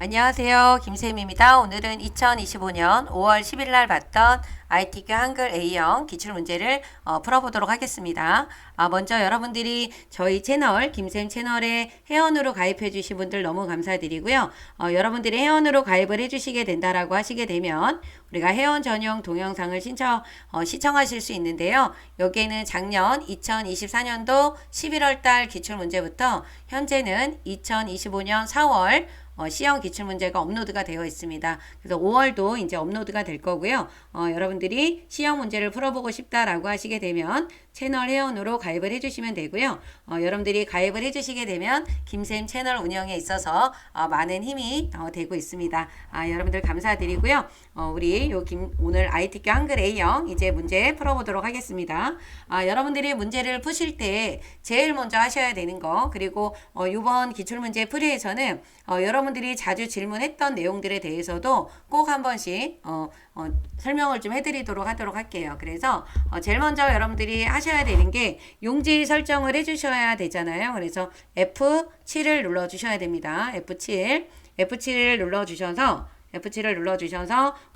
안녕하세요. 김쌤입니다. 오늘은 2025년 5월 10일 날 봤던 ITQ 한글 A형 기출문제를 풀어보도록 하겠습니다. 먼저 여러분들이 저희 채널, 김쌤 채널에 회원으로 가입해 주신 분들 너무 감사드리고요. 여러분들이 회원으로 가입을 해 주시게 된다라고 하시게 되면 우리가 회원 전용 동영상을 시청하실 수 있는데요. 여기에는 작년 2024년도 11월 달 기출문제부터 현재는 2025년 4월 C형 기출문제가 업로드가 되어 있습니다. 그래서 5월도 이제 업로드가 될 거고요. 여러분들이 C형 문제를 풀어보고 싶다라고 하시게 되면 채널 회원으로 가입을 해주시면 되고요. 여러분들이 가입을 해주시게 되면 김쌤 채널 운영에 있어서 많은 힘이 되고 있습니다. 여러분들 감사드리고요. 우리 오늘 ITQ 한글 A형 이제 문제 풀어보도록 하겠습니다. 여러분들이 문제를 푸실 때 제일 먼저 하셔야 되는 거, 그리고 이번 기출문제 풀이에서는 여러분들이 자주 질문했던 내용들에 대해서도 꼭 한 번씩 설명을 좀 해드리도록 하도록 할게요. 그래서 제일 먼저 여러분들이 하셔야 되는 게 용지 설정을 해주셔야 되잖아요. 그래서 F7을 눌러주셔야 됩니다. F7을 눌러주셔서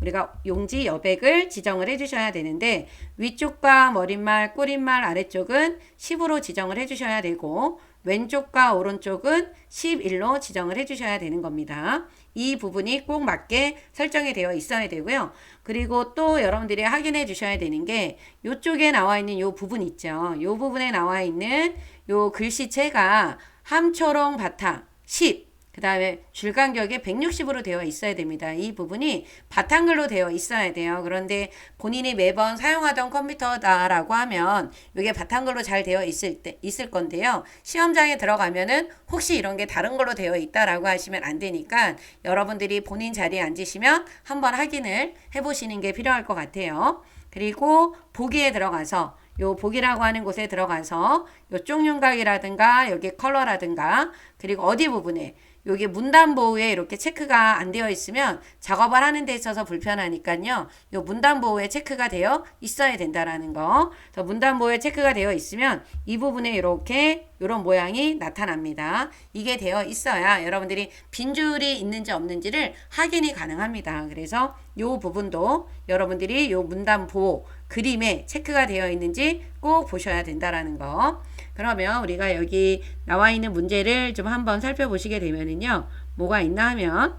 우리가 용지 여백을 지정을 해주셔야 되는데 위쪽과 머릿말, 꼬릿말 아래쪽은 10으로 지정을 해주셔야 되고 왼쪽과 오른쪽은 11로 지정을 해주셔야 되는 겁니다. 이 부분이 꼭 맞게 설정이 되어 있어야 되고요. 그리고 또 여러분들이 확인해 주셔야 되는 게 이쪽에 나와 있는 이 부분 있죠. 이 부분에 나와 있는 이 글씨체가 함초롱 바탕 10, 그 다음에 줄간격이 160으로 되어 있어야 됩니다. 이 부분이 바탕글로 되어 있어야 돼요. 그런데 본인이 매번 사용하던 컴퓨터다라고 하면 이게 바탕글로 잘 되어 있을 건데요. 시험장에 들어가면은 혹시 이런 게 다른 걸로 되어 있다라고 하시면 안 되니까 여러분들이 본인 자리에 앉으시면 한번 확인을 해보시는 게 필요할 것 같아요. 그리고 보기에 들어가서 요 보기라고 하는 곳에 들어가서 요쪽 윤곽이라든가 여기 컬러라든가 그리고 어디 부분에 여기 문단 보호에 이렇게 체크가 안 되어 있으면 작업을 하는 데 있어서 불편하니까요. 요 문단 보호에 체크가 되어 있어야 된다라는 거. 그래서 문단 보호에 체크가 되어 있으면 이 부분에 이렇게 이런 모양이 나타납니다. 이게 되어 있어야 여러분들이 빈줄이 있는지 없는지를 확인이 가능합니다. 그래서 요 부분도 여러분들이 요 문단 보호 그림에 체크가 되어 있는지 꼭 보셔야 된다라는 거. 그러면 우리가 여기 나와 있는 문제를 좀 한번 살펴보시게 되면은요. 뭐가 있나 하면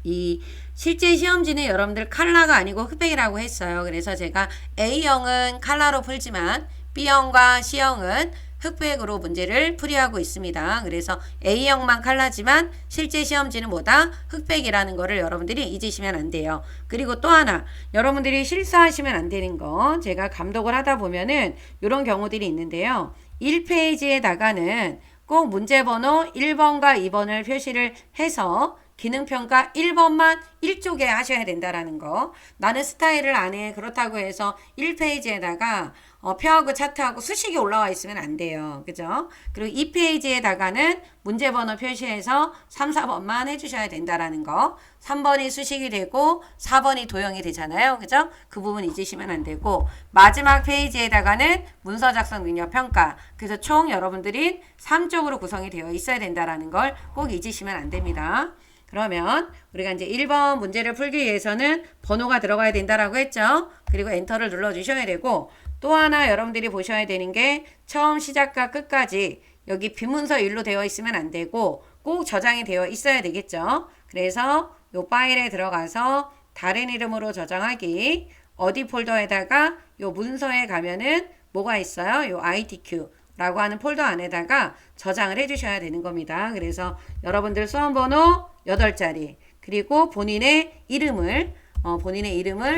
이 실제 시험지는 여러분들 컬러가 아니고 흑백이라고 했어요. 그래서 제가 A형은 컬러로 풀지만 B형과 C형은 흑백으로 문제를 풀이하고 있습니다. 그래서 A형만 컬러지만 실제 시험지는 뭐다? 흑백이라는 거를 여러분들이 잊으시면 안 돼요. 그리고 또 하나 여러분들이 실수하시면 안 되는 거 제가 감독을 하다 보면은 이런 경우들이 있는데요. 1페이지에다가는 꼭 문제번호 1번과 2번을 표시를 해서 기능평가 1번만 1쪽에 하셔야 된다라는 거. 나는 스타일을 안 해. 그렇다고 해서 1페이지에다가 표하고 차트하고 수식이 올라와 있으면 안 돼요. 그죠? 그리고 2페이지에다가는 문제번호 표시해서 3, 4번만 해주셔야 된다라는 거. 3번이 수식이 되고 4번이 도형이 되잖아요. 그죠? 그 부분 잊으시면 안 되고 마지막 페이지에다가는 문서 작성 능력 평가. 그래서 총 여러분들이 3쪽으로 구성이 되어 있어야 된다라는 걸 꼭 잊으시면 안 됩니다. 그러면 우리가 이제 1번 문제를 풀기 위해서는 번호가 들어가야 된다라고 했죠. 그리고 엔터를 눌러 주셔야 되고 또 하나 여러분들이 보셔야 되는 게 처음 시작과 끝까지 여기 비문서 일로 되어 있으면 안 되고 꼭 저장이 되어 있어야 되겠죠. 그래서 요 파일에 들어가서 다른 이름으로 저장하기 어디 폴더에다가 요 문서에 가면은 뭐가 있어요? 요 ITQ 라고 하는 폴더 안에다가 저장을 해주셔야 되는 겁니다. 그래서 여러분들 수험번호 8자리 그리고 본인의 이름을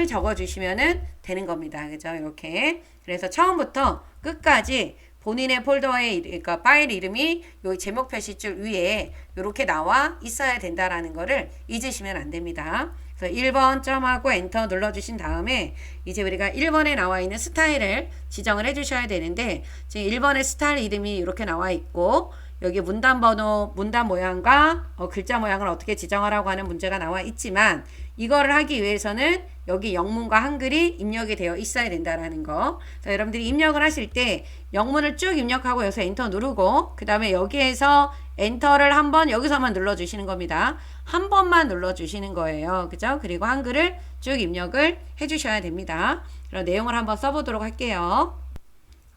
적어주시면 되는 겁니다. 그죠? 이렇게. 그래서 처음부터 끝까지 본인의 폴더의 그러니까 파일 이름이 요 제목 표시줄 위에 이렇게 나와 있어야 된다라는 거를 잊으시면 안 됩니다. 그래서 1번 점하고 엔터 눌러주신 다음에 이제 우리가 1번에 나와 있는 스타일을 지정을 해주셔야 되는데 지금 1번의 스타일 이름이 이렇게 나와 있고 여기 문단 번호, 문단 모양과 글자 모양을 어떻게 지정하라고 하는 문제가 나와 있지만 이거를 하기 위해서는 여기 영문과 한글이 입력이 되어 있어야 된다라는 거. 자, 여러분들이 입력을 하실 때 영문을 쭉 입력하고 여기서 엔터 누르고 그 다음에 여기에서 엔터를 한번 여기서만 눌러주시는 겁니다. 한 번만 눌러주시는 거예요. 그죠? 그리고 한글을 쭉 입력을 해주셔야 됩니다. 그럼 내용을 한번 써보도록 할게요.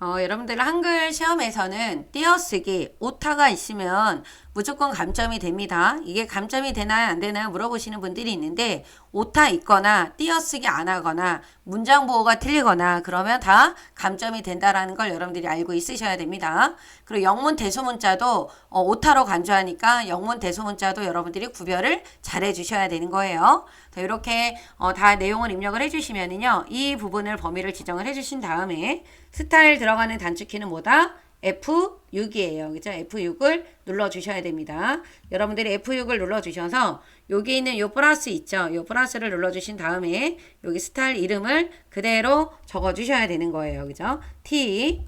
여러분들 한글 시험에서는 띄어쓰기, 오타가 있으면 무조건 감점이 됩니다. 이게 감점이 되나요 안 되나요 물어보시는 분들이 있는데 오타 있거나 띄어쓰기 안 하거나 문장 보호가 틀리거나 그러면 다 감점이 된다라는 걸 여러분들이 알고 있으셔야 됩니다. 그리고 영문 대소문자도 오타로 간주하니까 영문 대소문자도 여러분들이 구별을 잘 해주셔야 되는 거예요. 자, 이렇게 다 내용을 입력을 해주시면은요 이 부분을 범위를 지정을 해주신 다음에 스타일 들어가는 단축키는 뭐다? F6이에요. 그죠? F6을 눌러주셔야 됩니다. 여러분들이 F6을 눌러주셔서 여기 있는 요 플러스 있죠? 요 플러스를 눌러주신 다음에 여기 스타일 이름을 그대로 적어주셔야 되는 거예요. 그죠? T,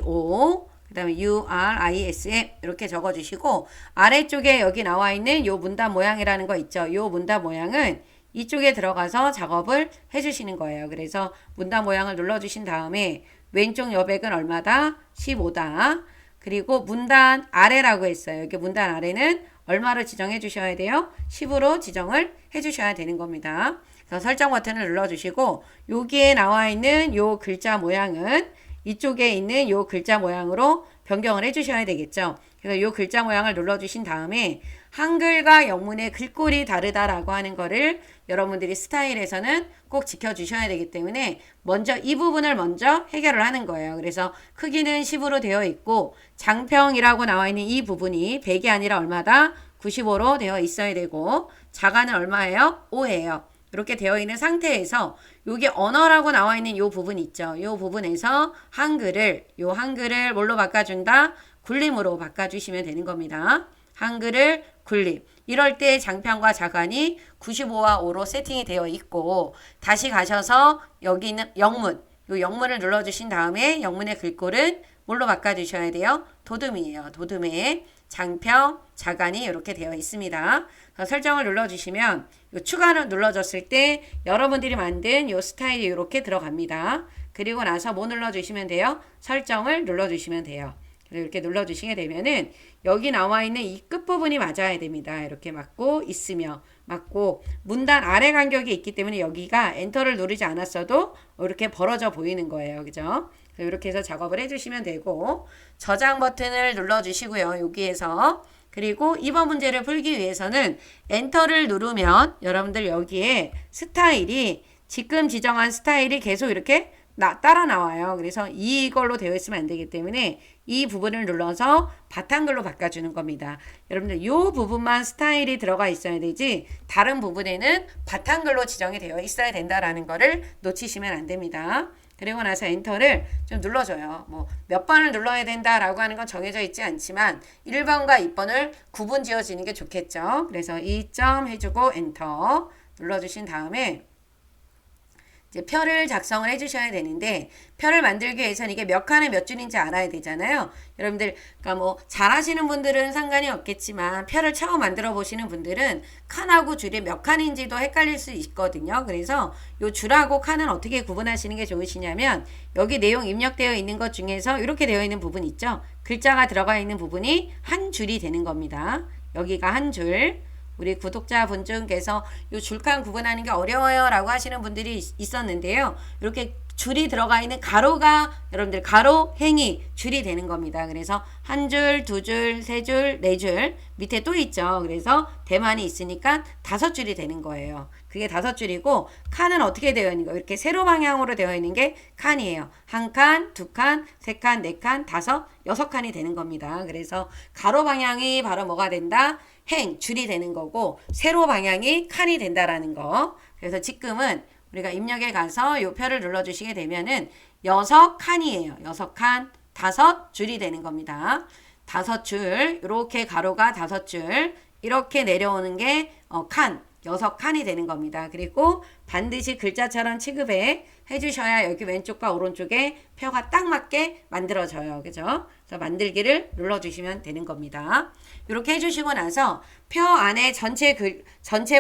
O, 그 다음에 URISM 이렇게 적어주시고 아래쪽에 여기 나와 있는 요 문단 모양이라는 거 있죠? 요 문단 모양은 이쪽에 들어가서 작업을 해주시는 거예요. 그래서 문단 모양을 눌러주신 다음에 왼쪽 여백은 얼마다? 15다. 그리고 문단 아래라고 했어요. 여기 문단 아래는 얼마로 지정해 주셔야 돼요? 10으로 지정을 해 주셔야 되는 겁니다. 그래서 설정 버튼을 눌러주시고 여기에 나와 있는 요 글자 모양은 이쪽에 있는 요 글자 모양으로 변경을 해 주셔야 되겠죠. 그래서 요 글자 모양을 눌러주신 다음에 한글과 영문의 글꼴이 다르다라고 하는 거를 여러분들이 스타일에서는 꼭 지켜주셔야 되기 때문에 먼저 이 부분을 먼저 해결을 하는 거예요. 그래서 크기는 10으로 되어 있고 장평이라고 나와 있는 이 부분이 100이 아니라 얼마다? 95로 되어 있어야 되고 자가는 얼마예요? 5예요. 이렇게 되어 있는 상태에서 여기 언어라고 나와 있는 이 부분 있죠. 이 부분에서 요 한글을 뭘로 바꿔준다? 굴림으로 바꿔주시면 되는 겁니다. 한글을 굴림. 이럴 때 장평과 자간이 95와 5로 세팅이 되어 있고 다시 가셔서 여기 있는 영문. 요 영문을 눌러주신 다음에 영문의 글꼴은 뭘로 바꿔주셔야 돼요? 도둠이에요. 도둠에 장평, 자간이 이렇게 되어 있습니다. 설정을 눌러주시면 요 추가를 눌러줬을 때 여러분들이 만든 요 스타일이 이렇게 들어갑니다. 그리고 나서 뭐 눌러주시면 돼요? 설정을 눌러주시면 돼요. 이렇게 눌러주시게 되면은 여기 나와 있는 이 끝부분이 맞아야 됩니다. 이렇게 맞고 있으며 맞고 문단 아래 간격이 있기 때문에 여기가 엔터를 누르지 않았어도 이렇게 벌어져 보이는 거예요. 그죠? 이렇게 해서 작업을 해주시면 되고 저장 버튼을 눌러주시고요. 여기에서 그리고 이번 문제를 풀기 위해서는 엔터를 누르면 여러분들 여기에 스타일이 지금 지정한 스타일이 계속 이렇게 따라 나와요. 그래서 이걸로 되어 있으면 안 되기 때문에 이 부분을 눌러서 바탕글로 바꿔주는 겁니다. 여러분들 이 부분만 스타일이 들어가 있어야 되지 다른 부분에는 바탕글로 지정이 되어 있어야 된다라는 거를 놓치시면 안 됩니다. 그리고 나서 엔터를 좀 눌러줘요. 뭐 몇 번을 눌러야 된다라고 하는 건 정해져 있지 않지만 1번과 2번을 구분 지어지는 게 좋겠죠. 그래서 2점 해주고 엔터 눌러주신 다음에 이제 표를 작성을 해주셔야 되는데 표를 만들기 위해서는 이게 몇 칸에 몇 줄인지 알아야 되잖아요. 여러분들 그러니까 뭐 잘하시는 분들은 상관이 없겠지만 표를 처음 만들어 보시는 분들은 칸하고 줄이 몇 칸인지도 헷갈릴 수 있거든요. 그래서 요 줄하고 칸은 어떻게 구분하시는 게 좋으시냐면 여기 내용 입력되어 있는 것 중에서 이렇게 되어 있는 부분 있죠. 글자가 들어가 있는 부분이 한 줄이 되는 겁니다. 여기가 한 줄. 우리 구독자분께서 이 줄칸 구분하는 게 어려워요 라고 하시는 분들이 있었는데요. 이렇게 줄이 들어가 있는 가로가 여러분들 가로, 행이 줄이 되는 겁니다. 그래서 한 줄, 두 줄, 세 줄, 네 줄 밑에 또 있죠. 그래서 대만이 있으니까 5줄이 되는 거예요. 그게 5줄이고 칸은 어떻게 되어 있는 거예요? 이렇게 세로 방향으로 되어 있는 게 칸이에요. 한 칸, 두 칸, 세 칸, 네 칸, 5, 6칸이 되는 겁니다. 그래서 가로 방향이 바로 뭐가 된다? 행, 줄이 되는 거고 세로 방향이 칸이 된다라는 거. 그래서 지금은 우리가 입력에 가서 요 표를 눌러주시게 되면은 6칸이에요. 6칸, 5줄이 되는 겁니다. 5줄, 이렇게 가로가 5줄, 이렇게 내려오는 게 칸, 6칸이 되는 겁니다. 그리고 반드시 글자처럼 취급해 해주셔야 여기 왼쪽과 오른쪽에 표가 딱 맞게 만들어져요. 그죠? 그래서 만들기를 눌러주시면 되는 겁니다. 이렇게 해주시고 나서 표 안에 전체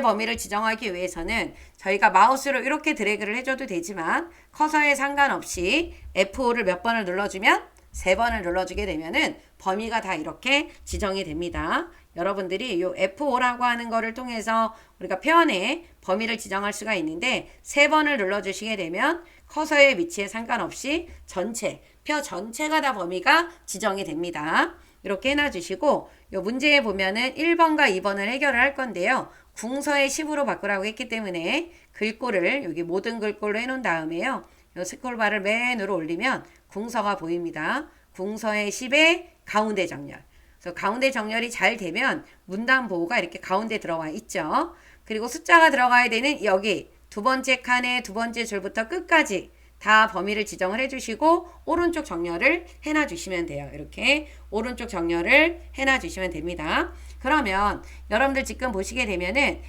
범위를 지정하기 위해서는 저희가 마우스로 이렇게 드래그를 해줘도 되지만 커서에 상관없이 F5를 몇 번을 눌러주면 3번을 눌러주게 되면은 범위가 다 이렇게 지정이 됩니다. 여러분들이 이 F5라고 하는 거를 통해서 우리가 표 안에 범위를 지정할 수가 있는데 3번을 눌러주시게 되면 커서의 위치에 상관없이 표 전체가 다 범위가 지정이 됩니다. 이렇게 해놔주시고 이 문제에 보면은 1번과 2번을 해결을 할 건데요. 궁서의 10으로 바꾸라고 했기 때문에 글꼴을 여기 모든 글꼴로 해놓은 다음에요. 이 스크롤바를 맨 위로 올리면 궁서가 보입니다. 궁서의 10의 가운데 정렬. 그래서 가운데 정렬이 잘 되면 문단 보호가 이렇게 가운데 들어와 있죠. 그리고 숫자가 들어가야 되는 여기 두 번째 칸의 두 번째 줄부터 끝까지 다 범위를 지정을 해주시고 오른쪽 정렬을 해놔주시면 돼요. 이렇게 오른쪽 정렬을 해놔주시면 됩니다. 그러면 여러분들 지금 보시게 되면은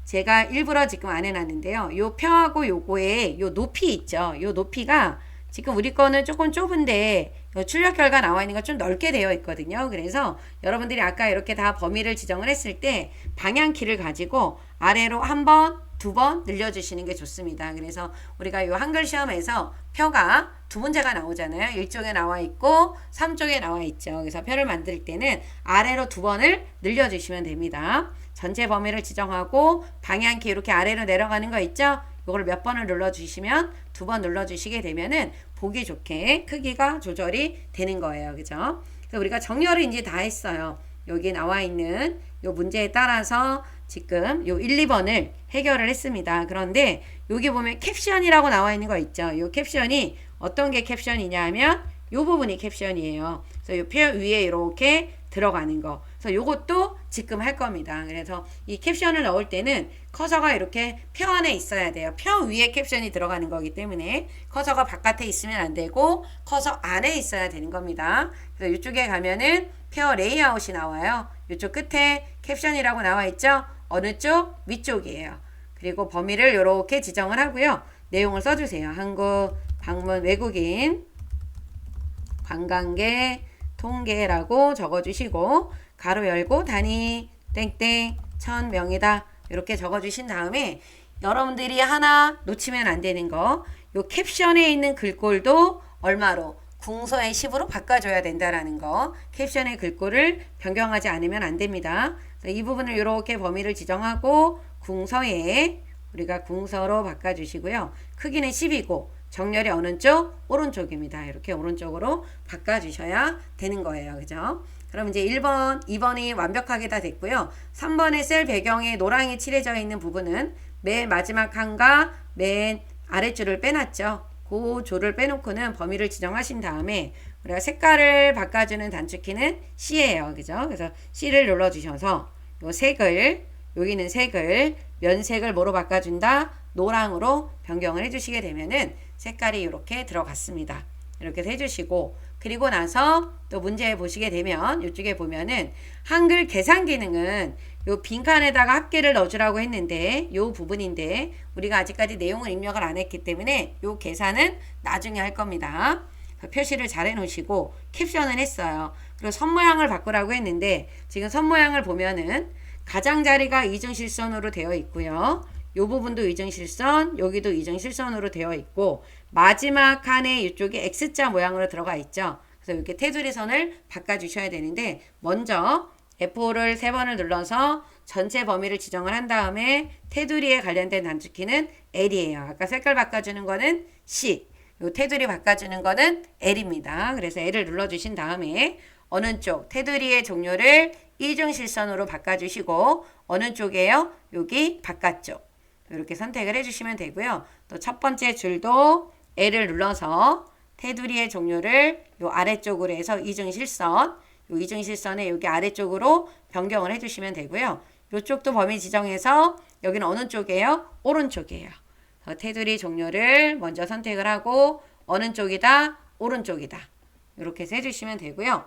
제가 일부러 지금 안 해놨는데요. 요 표하고 요거에 요 높이 있죠. 요 높이가 지금 우리 거는 조금 좁은데 출력 결과 나와 있는 거 좀 넓게 되어 있거든요. 그래서 여러분들이 아까 이렇게 다 범위를 지정을 했을 때 방향키를 가지고 아래로 한 번, 2번 늘려주시는 게 좋습니다. 그래서 우리가 이 한글 시험에서 표가 두 문제가 나오잖아요. 1쪽에 나와 있고 3쪽에 나와 있죠. 그래서 표를 만들 때는 아래로 2번을 늘려주시면 됩니다. 전체 범위를 지정하고 방향키 이렇게 아래로 내려가는 거 있죠? 이걸 몇 번을 눌러주시면 2번 눌러주시게 되면은 보기 좋게 크기가 조절이 되는 거예요. 그죠? 그래서 우리가 정렬을 이제 다 했어요. 여기 나와 있는 요 문제에 따라서 지금 요 1, 2번을 해결을 했습니다. 그런데 여기 보면 캡션이라고 나와 있는 거 있죠. 요 캡션이 어떤 게 캡션이냐 하면 요 부분이 캡션이에요. 그래서 요 표 위에 이렇게 들어가는 거. 그래서 요것도 지금 할 겁니다. 그래서 이 캡션을 넣을 때는 커서가 이렇게 표 안에 있어야 돼요. 표 위에 캡션이 들어가는 거기 때문에 커서가 바깥에 있으면 안 되고 커서 안에 있어야 되는 겁니다. 그래서 이쪽에 가면은 표 레이아웃이 나와요. 이쪽 끝에 캡션이라고 나와 있죠. 어느 쪽? 위쪽이에요. 그리고 범위를 이렇게 지정을 하고요. 내용을 써주세요. 한국 방문 외국인 관광객 통계라고 적어주시고 가로 열고 단위 땡땡 1000명이다 이렇게 적어주신 다음에 여러분들이 하나 놓치면 안 되는 거 요 캡션에 있는 글꼴도 얼마로 궁서의 10으로 바꿔줘야 된다라는 거 캡션의 글꼴을 변경하지 않으면 안 됩니다. 이 부분을 이렇게 범위를 지정하고 궁서에 우리가 궁서로 바꿔주시고요. 크기는 10이고 정렬이 어느 쪽? 오른쪽입니다. 이렇게 오른쪽으로 바꿔주셔야 되는 거예요. 그죠? 그럼 이제 1번, 2번이 완벽하게 다 됐고요. 3번의 셀 배경에 노랑이 칠해져 있는 부분은 맨 마지막 칸과 맨 아랫줄을 빼놨죠. 그 줄을 빼놓고는 범위를 지정하신 다음에 우리가 색깔을 바꿔주는 단축키는 C예요. 그죠? 그래서 C를 눌러주셔서 요 색을, 여기는 색을, 면색을 뭐로 바꿔준다? 노랑으로 변경을 해주시게 되면은 색깔이 이렇게 들어갔습니다. 이렇게 해주시고 그리고 나서 또 문제 보시게 되면 이쪽에 보면은 한글 계산 기능은 요 빈칸에다가 합계를 넣어주라고 했는데 요 부분인데 우리가 아직까지 내용을 입력을 안 했기 때문에 요 계산은 나중에 할 겁니다. 표시를 잘 해놓으시고 캡션을 했어요. 그리고 선 모양을 바꾸라고 했는데 지금 선 모양을 보면은 가장자리가 이중실선으로 되어 있고요. 요 부분도 이중실선, 여기도 이중실선으로 되어 있고 마지막 칸에 이쪽에 X자 모양으로 들어가 있죠. 그래서 이렇게 테두리 선을 바꿔주셔야 되는데 먼저 F5를 3번을 눌러서 전체 범위를 지정을 한 다음에 테두리에 관련된 단축키는 L이에요. 아까 색깔 바꿔주는 거는 C, 요 테두리 바꿔주는 거는 L입니다. 그래서 L을 눌러주신 다음에 어느 쪽 테두리의 종료를 이중실선으로 바꿔주시고 어느 쪽이에요? 여기 바깥쪽. 이렇게 선택을 해주시면 되고요. 또 첫 번째 줄도 L을 눌러서 테두리의 종료를 요 아래쪽으로 해서 이중실선, 요 이중실선의 여기 아래쪽으로 변경을 해주시면 되고요. 요쪽도 범위 지정해서 여기는 어느 쪽이에요? 오른쪽이에요. 테두리 종료를 먼저 선택을 하고 어느 쪽이다? 오른쪽이다. 이렇게 해서 해주시면 되고요.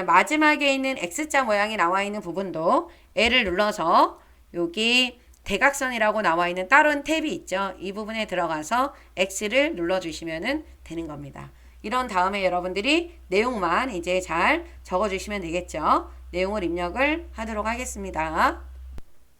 마지막에 있는 X자 모양이 나와 있는 부분도 L을 눌러서 여기 대각선이라고 나와 있는 다른 탭이 있죠. 이 부분에 들어가서 X를 눌러주시면 되는 겁니다. 이런 다음에 여러분들이 내용만 이제 잘 적어주시면 되겠죠. 내용을 입력을 하도록 하겠습니다.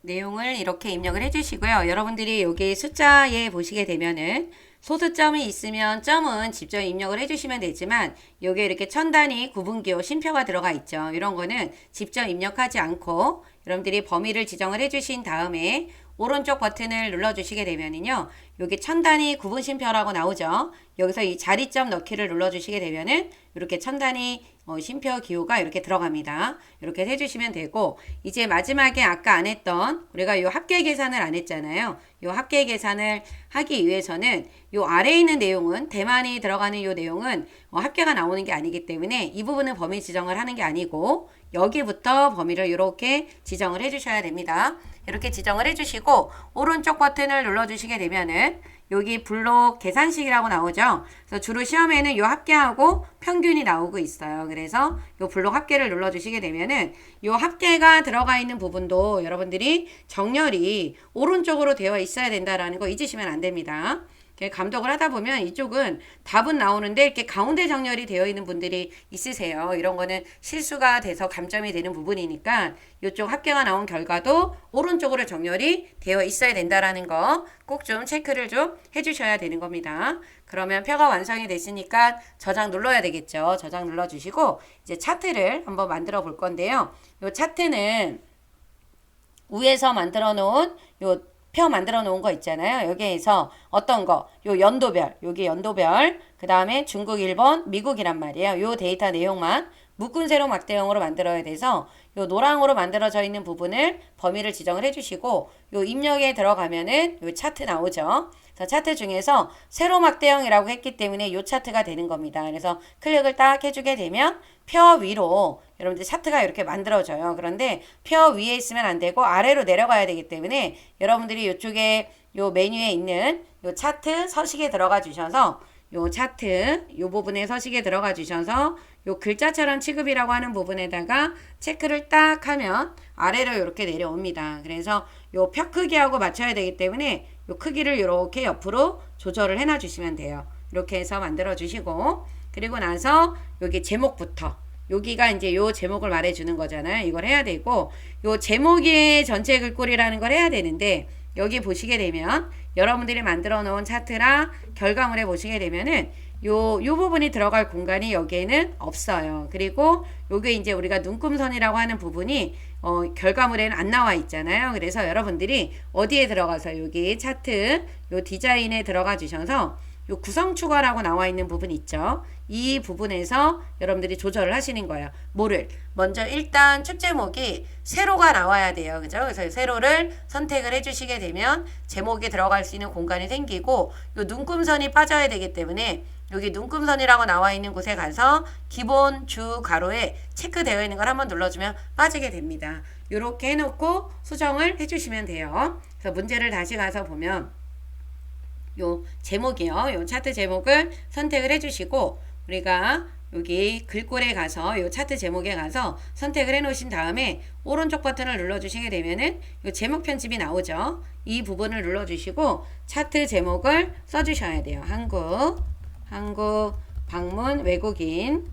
내용을 이렇게 입력을 해주시고요. 여러분들이 여기 숫자에 보시게 되면은 소수점이 있으면 점은 직접 입력을 해주시면 되지만 여기에 이렇게 천단위, 구분기호, 쉼표가 들어가 있죠. 이런 거는 직접 입력하지 않고 여러분들이 범위를 지정을 해주신 다음에 오른쪽 버튼을 눌러주시게 되면은요. 여기 천단위 구분 쉼표라고 나오죠. 여기서 이 자리점 넣기를 눌러주시게 되면은 이렇게 천단위 쉼표 기호가 이렇게 들어갑니다. 이렇게 해주시면 되고 이제 마지막에 아까 안 했던 우리가 이 합계 계산을 안 했잖아요. 이 합계 계산을 하기 위해서는 이 아래에 있는 내용은 대만이 들어가는 이 내용은 합계가 나오는 게 아니기 때문에 이 부분은 범위 지정을 하는 게 아니고 여기부터 범위를 이렇게 지정을 해주셔야 됩니다. 이렇게 지정을 해주시고 오른쪽 버튼을 눌러주시게 되면은 여기 블록 계산식이라고 나오죠. 그래서 주로 시험에는 이 합계하고 평균이 나오고 있어요. 그래서 이 블록 합계를 눌러주시게 되면은 이 합계가 들어가 있는 부분도 여러분들이 정렬이 오른쪽으로 되어 있어야 된다라는 거 잊으시면 안 됩니다. 감독을 하다 보면 이쪽은 답은 나오는데 이렇게 가운데 정렬이 되어 있는 분들이 있으세요. 이런 거는 실수가 돼서 감점이 되는 부분이니까 이쪽 합계가 나온 결과도 오른쪽으로 정렬이 되어 있어야 된다라는 거 꼭 좀 체크를 좀 해주셔야 되는 겁니다. 그러면 표가 완성이 됐으니까 저장 눌러야 되겠죠. 저장 눌러주시고 이제 차트를 한번 만들어 볼 건데요. 이 차트는 위에서 만들어 놓은 요 표 만들어 놓은 거 있잖아요. 여기에서 어떤 거, 요 연도별, 여기 연도별, 그 다음에 중국, 일본, 미국이란 말이에요. 요 데이터 내용만 묶은 세로 막대형으로 만들어야 돼서 요 노랑으로 만들어져 있는 부분을 범위를 지정을 해주시고 요 입력에 들어가면은 요 차트 나오죠. 그래서 차트 중에서 세로 막대형이라고 했기 때문에 요 차트가 되는 겁니다. 그래서 클릭을 딱 해주게 되면 표 위로 여러분들 차트가 이렇게 만들어져요. 그런데 표 위에 있으면 안 되고 아래로 내려가야 되기 때문에 여러분들이 이쪽에 요 메뉴에 있는 요 차트 서식에 들어가 주셔서 요 차트 요 부분에 서식에 들어가 주셔서 요 글자처럼 취급이라고 하는 부분에다가 체크를 딱 하면 아래로 이렇게 내려옵니다. 그래서 요 표 크기하고 맞춰야 되기 때문에 요 크기를 이렇게 옆으로 조절을 해놔 주시면 돼요. 이렇게 해서 만들어 주시고 그리고 나서 여기 제목부터 여기가 이제 요 제목을 말해 주는 거잖아요. 이걸 해야 되고 요 제목이 전체 글꼴이라는 걸 해야 되는데 여기 보시게 되면 여러분들이 만들어 놓은 차트랑 결과물에 보시게 되면은 요 부분이 들어갈 공간이 여기에는 없어요. 그리고 요게 이제 우리가 눈금선이라고 하는 부분이 결과물에는 안 나와 있잖아요. 그래서 여러분들이 어디에 들어가서 여기 차트 요 디자인에 들어가 주셔서 요 구성 추가라고 나와 있는 부분 있죠. 이 부분에서 여러분들이 조절을 하시는 거예요. 뭐를? 먼저 일단 축 제목이 세로가 나와야 돼요. 그죠? 그래서 세로를 선택을 해주시게 되면 제목에 들어갈 수 있는 공간이 생기고 요 눈금선이 빠져야 되기 때문에 여기 눈금선이라고 나와 있는 곳에 가서 기본 주 가로에 체크되어 있는 걸 한번 눌러주면 빠지게 됩니다. 이렇게 해놓고 수정을 해주시면 돼요. 그래서 문제를 다시 가서 보면 요 제목이요. 요 차트 제목을 선택을 해주시고 우리가 여기 글꼴에 가서 요 차트 제목에 가서 선택을 해 놓으신 다음에 오른쪽 버튼을 눌러 주시게 되면은 요 제목 편집이 나오죠. 이 부분을 눌러 주시고 차트 제목을 써 주셔야 돼요. 한국 방문 외국인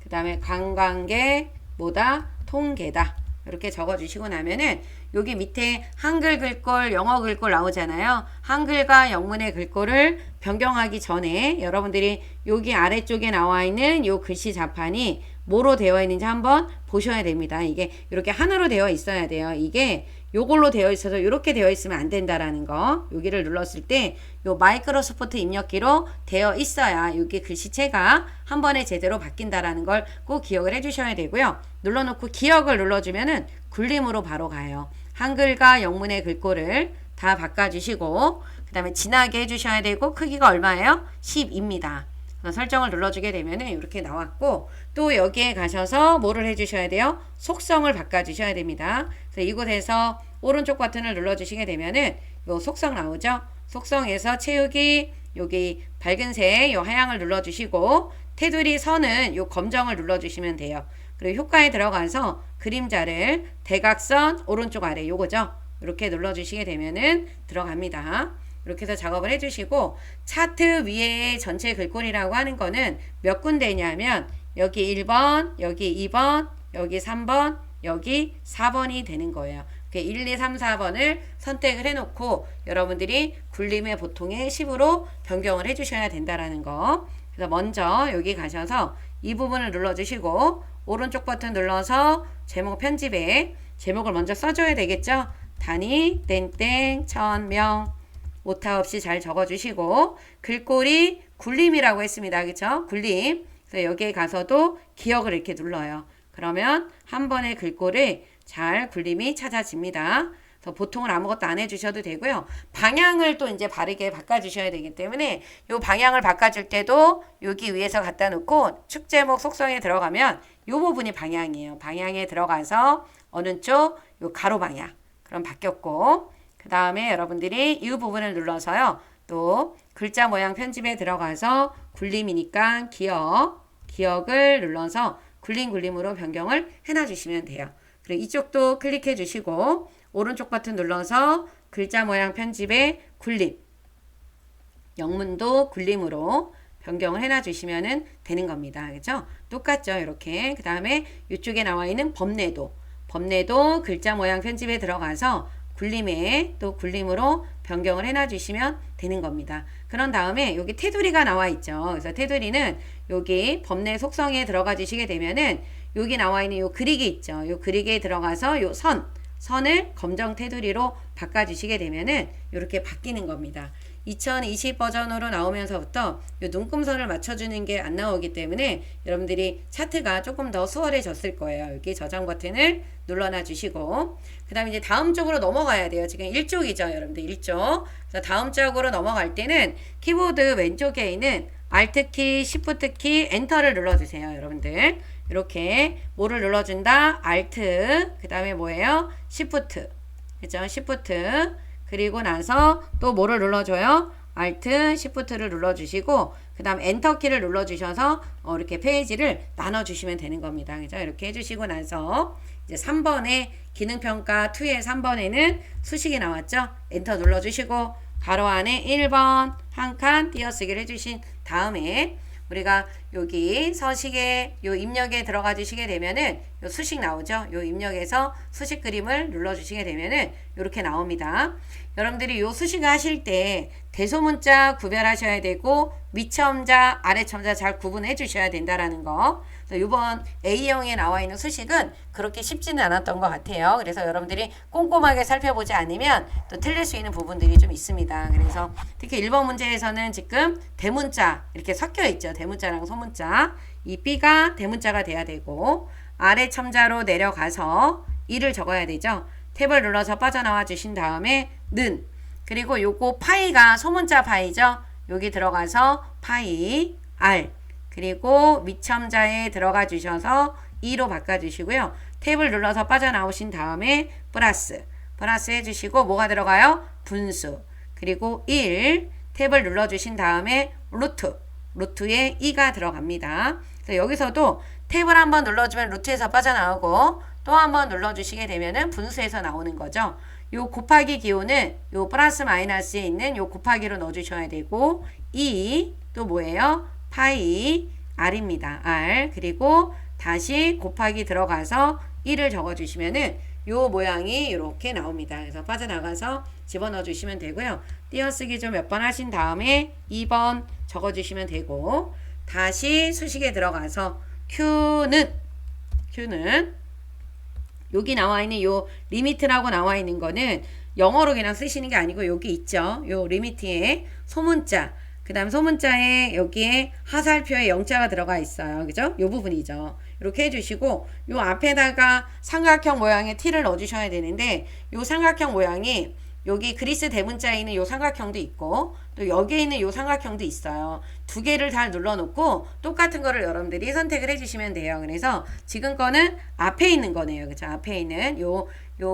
그 다음에 관광객 뭐다 통계다 이렇게 적어 주시고 나면은 여기 밑에 한글 글꼴, 영어 글꼴 나오잖아요. 한글과 영문의 글꼴을 변경하기 전에 여러분들이 여기 아래쪽에 나와 있는 요 글씨 자판이 뭐로 되어 있는지 한번 보셔야 됩니다. 이게 이렇게 하나로 되어 있어야 돼요. 이게 요걸로 되어 있어서 이렇게 되어 있으면 안 된다라는 거. 여기를 눌렀을 때 요 마이크로소프트 입력기로 되어 있어야 여기 글씨체가 한 번에 제대로 바뀐다라는 걸 꼭 기억을 해주셔야 되고요. 눌러놓고 기억을 눌러주면은 굴림으로 바로 가요. 한글과 영문의 글꼴을 다 바꿔주시고 그 다음에 진하게 해주셔야 되고 크기가 얼마예요? 10입니다. 설정을 눌러주게 되면은 이렇게 나왔고 또 여기에 가셔서 뭐를 해주셔야 돼요? 속성을 바꿔주셔야 됩니다. 그래서 이곳에서 오른쪽 버튼을 눌러주시게 되면은 요 속성 나오죠? 속성에서 채우기 여기 밝은색 요 하향을 눌러주시고 테두리 선은 요 검정을 눌러주시면 돼요. 그리고 효과에 들어가서 그림자를 대각선 오른쪽 아래 요거죠. 이렇게 눌러주시게 되면은 들어갑니다. 이렇게 해서 작업을 해주시고 차트 위에 전체 글꼴이라고 하는 거는 몇 군데냐면 여기 1번, 여기 2번, 여기 3번, 여기 4번이 되는 거예요. 1, 2, 3, 4번을 선택을 해놓고 여러분들이 굴림의 보통의 10으로 변경을 해주셔야 된다라는 거. 그래서 먼저 여기 가셔서 이 부분을 눌러주시고 오른쪽 버튼 눌러서 제목 편집에 제목을 먼저 써줘야 되겠죠. 단위 땡땡 천명 오타 없이 잘 적어주시고 글꼴이 굴림이라고 했습니다. 그쵸? 굴림. 그래서 여기에 가서도 기억을 이렇게 눌러요. 그러면 한 번의 글꼴에 잘 굴림이 찾아집니다. 그래서 보통은 아무것도 안 해주셔도 되고요. 방향을 또 이제 바르게 바꿔주셔야 되기 때문에 이 방향을 바꿔줄 때도 여기 위에서 갖다 놓고 축 제목 속성에 들어가면 이 부분이 방향이에요. 방향에 들어가서 어느 쪽? 요 가로 방향. 그럼 바뀌었고 그 다음에 여러분들이 이 부분을 눌러서요. 또 글자 모양 편집에 들어가서 굴림이니까 기억을 눌러서 굴림으로 변경을 해놔주시면 돼요. 그리고 이쪽도 클릭해 주시고 오른쪽 버튼 눌러서 글자 모양 편집에 굴림 영문도 굴림으로 변경을 해놔주시면 되는 겁니다. 그죠? 똑같죠? 이렇게. 그 다음에 이쪽에 나와 있는 법내도 글자 모양 편집에 들어가서 굴림에 또 굴림으로 변경을 해놔주시면 되는 겁니다. 그런 다음에 여기 테두리가 나와 있죠. 그래서 테두리는 여기 법내 속성에 들어가 주시게 되면은 여기 나와 있는 요 그리기 있죠. 요 그리기에 들어가서 요 선을 검정 테두리로 바꿔주시게 되면은 이렇게 바뀌는 겁니다. 2020 버전으로 나오면서부터 요 눈금선을 맞춰주는 게 안 나오기 때문에 여러분들이 차트가 조금 더 수월해졌을 거예요. 여기 저장 버튼을 눌러놔 주시고 그 다음에 이제 다음 쪽으로 넘어가야 돼요. 지금 1쪽이죠. 여러분들 1쪽. 그래서 다음 쪽으로 넘어갈 때는 키보드 왼쪽에 있는 Alt키, Shift키, 엔터를 눌러주세요. 여러분들 이렇게 뭐를 눌러준다? Alt 그 다음에 뭐예요? Shift 그죠? Shift 그리고 나서 또 뭐를 눌러줘요? Alt, Shift를 눌러주시고 그 다음 엔터키를 눌러주셔서 이렇게 페이지를 나눠주시면 되는 겁니다. 그죠? 이렇게 해주시고 나서 이제 3번에 기능평가 2의 3번에는 수식이 나왔죠? 엔터 눌러주시고 가로 안에 1번 한 칸 띄어쓰기를 해주신 다음에 우리가 여기 서식에 요 입력에 들어가 주시게 되면은 요 수식 나오죠. 요 입력에서 수식 그림을 눌러 주시게 되면은 이렇게 나옵니다. 여러분들이 요 수식 하실 때 대소문자 구별하셔야 되고 위첨자, 아래첨자 잘 구분해 주셔야 된다라는 거. 그래서 이번 A형에 나와 있는 수식은 그렇게 쉽지는 않았던 것 같아요. 그래서 여러분들이 꼼꼼하게 살펴보지 않으면 또 틀릴 수 있는 부분들이 좀 있습니다. 그래서 특히 1번 문제에서는 지금 대문자 이렇게 섞여 있죠. 대문자랑 소문자. 이 B가 대문자가 돼야 되고 아래 첨자로 내려가서 2를 적어야 되죠. 탭을 눌러서 빠져나와 주신 다음에 는 그리고 요거 파이가 소문자 파이죠. 여기 들어가서 파이 R 그리고 위첨자에 들어가 주셔서 2로 바꿔 주시고요. 탭을 눌러서 빠져나오신 다음에 플러스 해주시고 뭐가 들어가요? 분수 그리고 1 탭을 눌러 주신 다음에 루트에 2가 들어갑니다. 그래서 여기서도 탭을 한번 눌러주면 루트에서 빠져나오고 또 한번 눌러주시게 되면은 분수에서 나오는 거죠. 요 곱하기 기호는 요 플러스 마이너스에 있는 요 곱하기로 넣어주셔야 되고 또 뭐예요? 파이 R입니다. R 그리고 다시 곱하기 들어가서 1을 적어주시면은 요 모양이 이렇게 나옵니다. 그래서 빠져나가서 집어넣어 주시면 되고요. 띄어쓰기 좀 몇 번 하신 다음에 2번 적어주시면 되고 다시 수식에 들어가서 Q는 여기 나와 있는 요 리미트라고 나와 있는 거는 영어로 그냥 쓰시는 게 아니고 여기 있죠. 요 리미트에 소문자 그 다음 소문자에 여기에 하살표에 영자가 들어가 있어요. 그죠? 요 부분이죠. 이렇게 해주시고 요 앞에다가 삼각형 모양의 T를 넣어주셔야 되는데 요 삼각형 모양이 여기 그리스 대문자에 있는 요 삼각형도 있고 또 여기에 있는 요 삼각형도 있어요. 두 개를 다 눌러놓고 똑같은 거를 여러분들이 선택을 해주시면 돼요. 그래서 지금 거는 앞에 있는 거네요. 그죠? 앞에 있는 요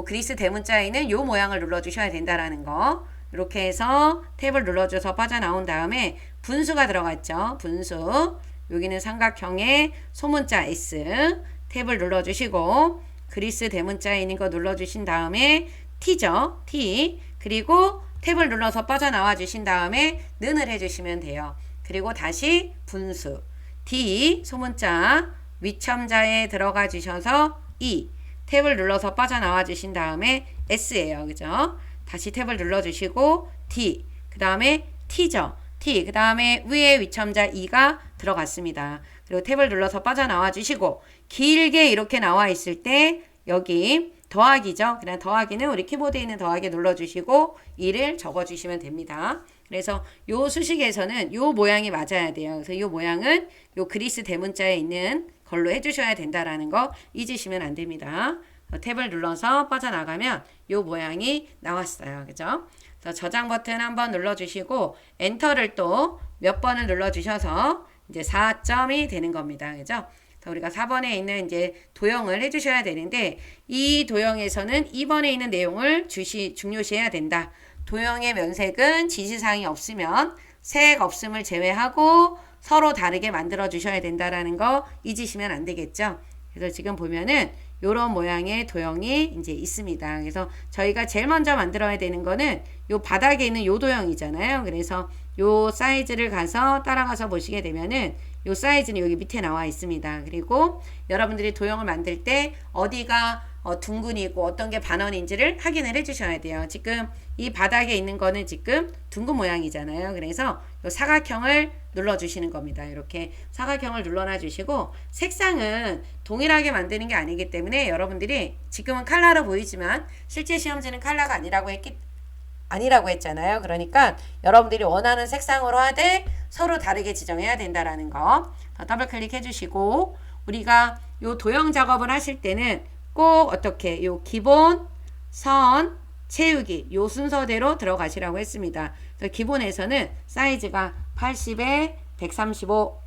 그리스 대문자에 있는 요 모양을 눌러주셔야 된다라는 거. 이렇게 해서 탭을 눌러줘서 빠져나온 다음에 분수가 들어갔죠. 분수. 여기는 삼각형의 소문자 S. 탭을 눌러주시고 그리스 대문자에 있는 거 눌러주신 다음에 t죠. t. 그리고 탭을 눌러서 빠져나와 주신 다음에 는을 해주시면 돼요. 그리고 다시 분수 d 소문자 위첨자에 들어가 주셔서 e 탭을 눌러서 빠져나와 주신 다음에 s예요. 그죠? 다시 탭을 눌러 주시고 d 그 다음에 t죠. t 그 다음에 위에 위첨자 e가 들어갔습니다. 그리고 탭을 눌러서 빠져나와 주시고 길게 이렇게 나와 있을 때 여기 더하기죠. 그냥 더하기는 우리 키보드에 있는 더하기 눌러주시고 2를 적어주시면 됩니다. 그래서 요 수식에서는 요 모양이 맞아야 돼요. 그래서 요 모양은 요 그리스 대문자에 있는 걸로 해주셔야 된다라는 거 잊으시면 안 됩니다. 탭을 눌러서 빠져나가면 요 모양이 나왔어요. 그죠? 그래서 저장 버튼 한번 눌러주시고 엔터를 또 몇 번을 눌러주셔서 이제 4점이 되는 겁니다. 그죠? 우리가 4번에 있는 이제 도형을 해주셔야 되는데 이 도형에서는 2번에 있는 내용을 중요시해야 된다. 도형의 면색은 지시사항이 없으면 색 없음을 제외하고 서로 다르게 만들어 주셔야 된다라는 거 잊으시면 안 되겠죠. 그래서 지금 보면은 요런 모양의 도형이 이제 있습니다. 그래서 저희가 제일 먼저 만들어야 되는 거는 요 바닥에 있는 요 도형이잖아요. 그래서 요 사이즈를 가서 따라가서 보시게 되면은 요 사이즈는 여기 밑에 나와 있습니다. 그리고 여러분들이 도형을 만들 때 어디가 둥근이고 어떤 게 반원인지를 확인을 해 주셔야 돼요. 지금 이 바닥에 있는 거는 지금 둥근 모양이잖아요. 그래서 요 사각형을 눌러 주시는 겁니다. 이렇게 사각형을 눌러놔 주시고 색상은 동일하게 만드는 게 아니기 때문에 여러분들이 지금은 컬러로 보이지만 실제 시험지는 컬러가 아니라고 했잖아요. 그러니까 여러분들이 원하는 색상으로 하되 서로 다르게 지정해야 된다라는 거 더블 클릭해 주시고 우리가 요 도형 작업을 하실 때는 꼭 어떻게 요 기본 선 채우기 요 순서대로 들어가시라고 했습니다. 그래서 기본에서는 사이즈가 80에 135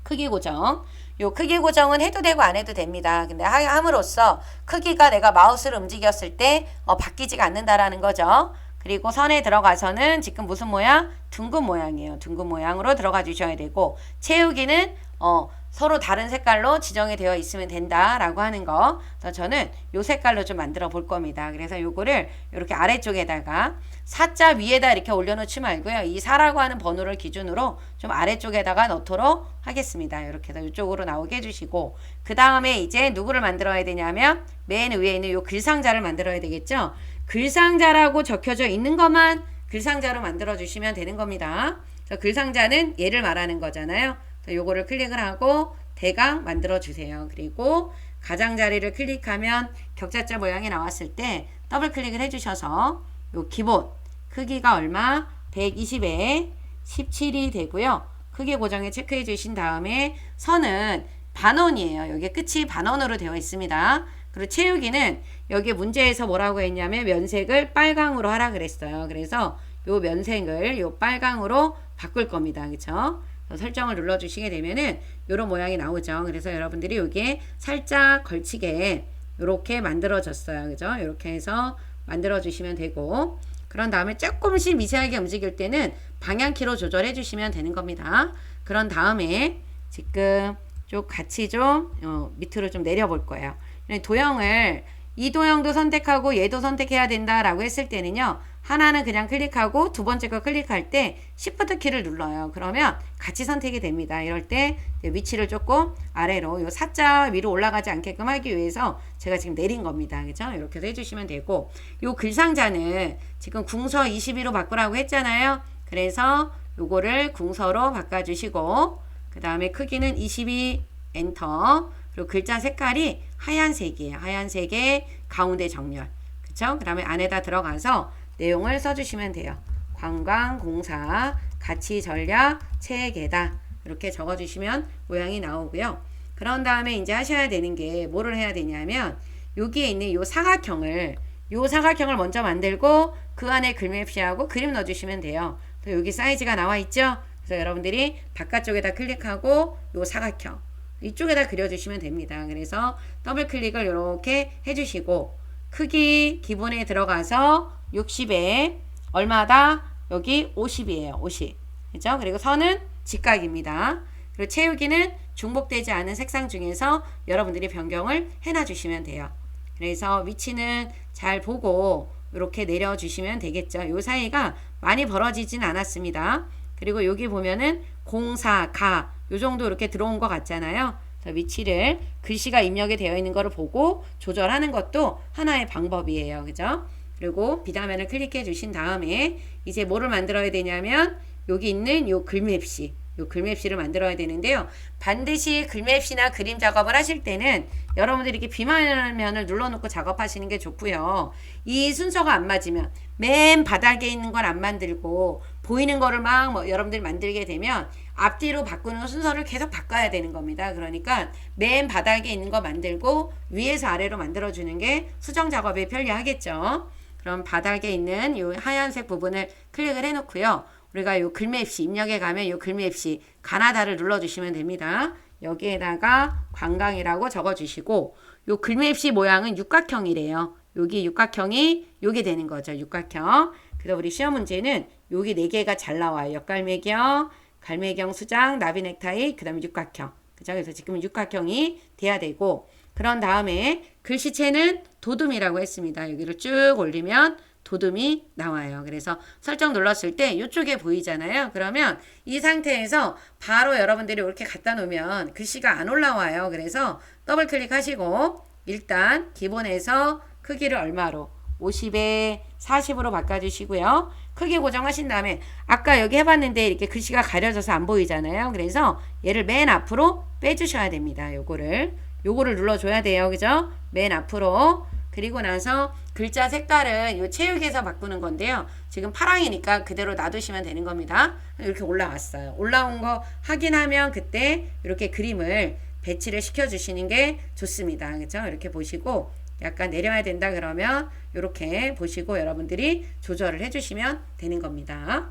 크기 고정. 요 크기 고정은 해도 되고 안 해도 됩니다. 근데 함으로써 크기가 내가 마우스를 움직였을 때 바뀌지가 않는다라는 거죠. 그리고 선에 들어가서는 지금 무슨 모양? 둥근 모양이에요. 둥근 모양으로 들어가 주셔야 되고 채우기는 서로 다른 색깔로 지정이 되어 있으면 된다라고 하는 거. 그래서 저는 요 색깔로 좀 만들어 볼 겁니다. 그래서 요거를 이렇게 아래쪽에다가 4자 위에다 이렇게 올려놓지 말고요. 이 4라고 하는 번호를 기준으로 좀 아래쪽에다가 넣도록 하겠습니다. 이렇게 해서 이쪽으로 나오게 해주시고 그 다음에 이제 누구를 만들어야 되냐면 맨 위에 있는 요 글상자를 만들어야 되겠죠. 글상자라고 적혀져 있는 것만 글상자로 만들어 주시면 되는 겁니다. 그래서 글상자는 얘를 말하는 거잖아요. 요거를 클릭을 하고 대강 만들어 주세요. 그리고 가장자리를 클릭하면 격자자 모양이 나왔을 때 더블 클릭을 해주셔서 요 기본 크기가 얼마? 120에 17이 되고요. 크기 고정에 체크해 주신 다음에 선은 반원이에요. 여기 끝이 반원으로 되어 있습니다. 그리고 채우기는 여기 문제에서 뭐라고 했냐면 면색을 빨강으로 하라 그랬어요. 그래서 요 면색을 요 빨강으로 바꿀 겁니다. 그쵸? 설정을 눌러주시게 되면은 요런 모양이 나오죠. 그래서 여러분들이 여기에 살짝 걸치게 요렇게 만들어졌어요. 그죠? 요렇게 해서 만들어주시면 되고 그런 다음에 조금씩 미세하게 움직일 때는 방향키로 조절해 주시면 되는 겁니다. 그런 다음에 지금 좀 같이 좀 밑으로 좀 내려볼 거예요. 도형을 이 도형도 선택하고 얘도 선택해야 된다라고 했을 때는요. 하나는 그냥 클릭하고 두 번째 거 클릭할 때 Shift 키를 눌러요. 그러면 같이 선택이 됩니다. 이럴 때 위치를 조금 아래로 요 4자 위로 올라가지 않게끔 하기 위해서 제가 지금 내린 겁니다. 그죠? 이렇게 해서 해주시면 되고 요 글상자는 지금 궁서 22로 바꾸라고 했잖아요. 그래서 요거를 궁서로 바꿔주시고 그 다음에 크기는 22 엔터 그리고 글자 색깔이 하얀색이에요. 하얀색의 가운데 정렬 그쵸? 그 다음에 안에다 들어가서 내용을 써주시면 돼요. 관광공사 가치전략 체계다 이렇게 적어주시면 모양이 나오고요. 그런 다음에 이제 하셔야 되는 게 뭐를 해야 되냐면 여기에 있는 요 사각형을 먼저 만들고 그 안에 글맵시하고 그림 넣어주시면 돼요. 여기 사이즈가 나와 있죠. 그래서 여러분들이 바깥쪽에다 클릭하고 요 사각형 이쪽에다 그려주시면 됩니다. 그래서 더블 클릭을 이렇게 해주시고 크기 기본에 들어가서 60에 얼마다? 여기 50이에요. 50. 그죠? 그리고 선은 직각입니다. 그리고 채우기는 중복되지 않은 색상 중에서 여러분들이 변경을 해놔 주시면 돼요. 그래서 위치는 잘 보고 이렇게 내려주시면 되겠죠. 요 사이가 많이 벌어지진 않았습니다. 그리고 여기 보면은 04, 가, 요 정도 이렇게 들어온 것 같잖아요. 위치를 글씨가 입력이 되어 있는 거를 보고 조절하는 것도 하나의 방법이에요. 그죠? 그리고 비단면을 클릭해 주신 다음에 이제 뭐를 만들어야 되냐면 여기 있는 요 글맵시, 요 글맵시를 만들어야 되는데요. 반드시 글맵시나 그림 작업을 하실 때는 여러분들이 이렇게 비만면을 눌러놓고 작업하시는 게 좋고요. 이 순서가 안 맞으면 맨 바닥에 있는 걸 안 만들고 보이는 거를 막 여러분들이 만들게 되면 앞뒤로 바꾸는 순서를 계속 바꿔야 되는 겁니다. 그러니까 맨 바닥에 있는 거 만들고 위에서 아래로 만들어주는 게 수정 작업에 편리하겠죠. 그럼 바닥에 있는 이 하얀색 부분을 클릭을 해놓고요. 우리가 이 글맵시 입력에 가면 이 글맵시 가나다를 눌러주시면 됩니다. 여기에다가 관광이라고 적어주시고 이 글맵시 모양은 육각형이래요. 여기 육각형이 요게 되는 거죠. 육각형. 그래서 우리 시험 문제는 여기 4개가 잘 나와요. 역갈매경, 갈매경 수장, 나비 넥타이, 그 다음에 육각형. 그죠? 그래서 지금은 육각형이 돼야 되고 그런 다음에 글씨체는 도둠이라고 했습니다. 여기를 쭉 올리면 도둠이 나와요. 그래서 설정 눌렀을 때 이쪽에 보이잖아요. 그러면 이 상태에서 바로 여러분들이 이렇게 갖다 놓으면 글씨가 안 올라와요. 그래서 더블 클릭하시고 일단 기본에서 크기를 얼마로? 50에 40으로 바꿔주시고요. 크기 고정하신 다음에 아까 여기 해봤는데 이렇게 글씨가 가려져서 안 보이잖아요. 그래서 얘를 맨 앞으로 빼주셔야 됩니다. 요거를 눌러줘야 돼요. 그죠? 맨 앞으로. 그리고 나서 글자 색깔은 요 체육에서 바꾸는 건데요. 지금 파랑이니까 그대로 놔두시면 되는 겁니다. 이렇게 올라왔어요. 올라온 거 확인하면 그때 이렇게 그림을 배치를 시켜주시는 게 좋습니다. 그죠? 이렇게 보시고 약간 내려야 된다 그러면 이렇게 보시고 여러분들이 조절을 해주시면 되는 겁니다.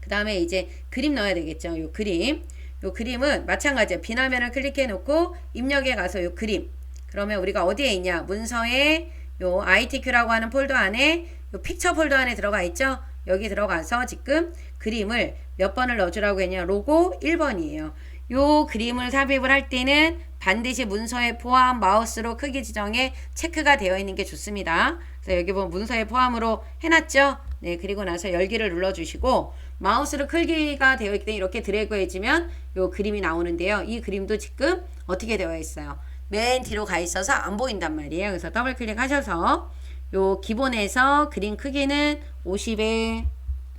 그 다음에 이제 그림 넣어야 되겠죠. 요 그림은 마찬가지예요. 비나면을 클릭해 놓고 입력에 가서 요 그림. 그러면 우리가 어디에 있냐? 문서에 요 ITQ라고 하는 폴더 안에 요 픽처 폴더 안에 들어가 있죠. 여기 들어가서 지금 그림을 몇 번을 넣어주라고 했냐? 로고 1번이에요. 요 그림을 삽입을 할 때는 반드시 문서에 포함 마우스로 크기 지정에 체크가 되어 있는 게 좋습니다. 그래서 여기 보면 문서에 포함으로 해놨죠. 네, 그리고 나서 열기를 눌러주시고 마우스로 크기가 되어 있기 때문에 이렇게 드래그 해주면 요 그림이 나오는데요. 이 그림도 지금 어떻게 되어 있어요? 맨 뒤로 가 있어서 안 보인단 말이에요. 그래서 더블 클릭하셔서 요 기본에서 그림 크기는 50에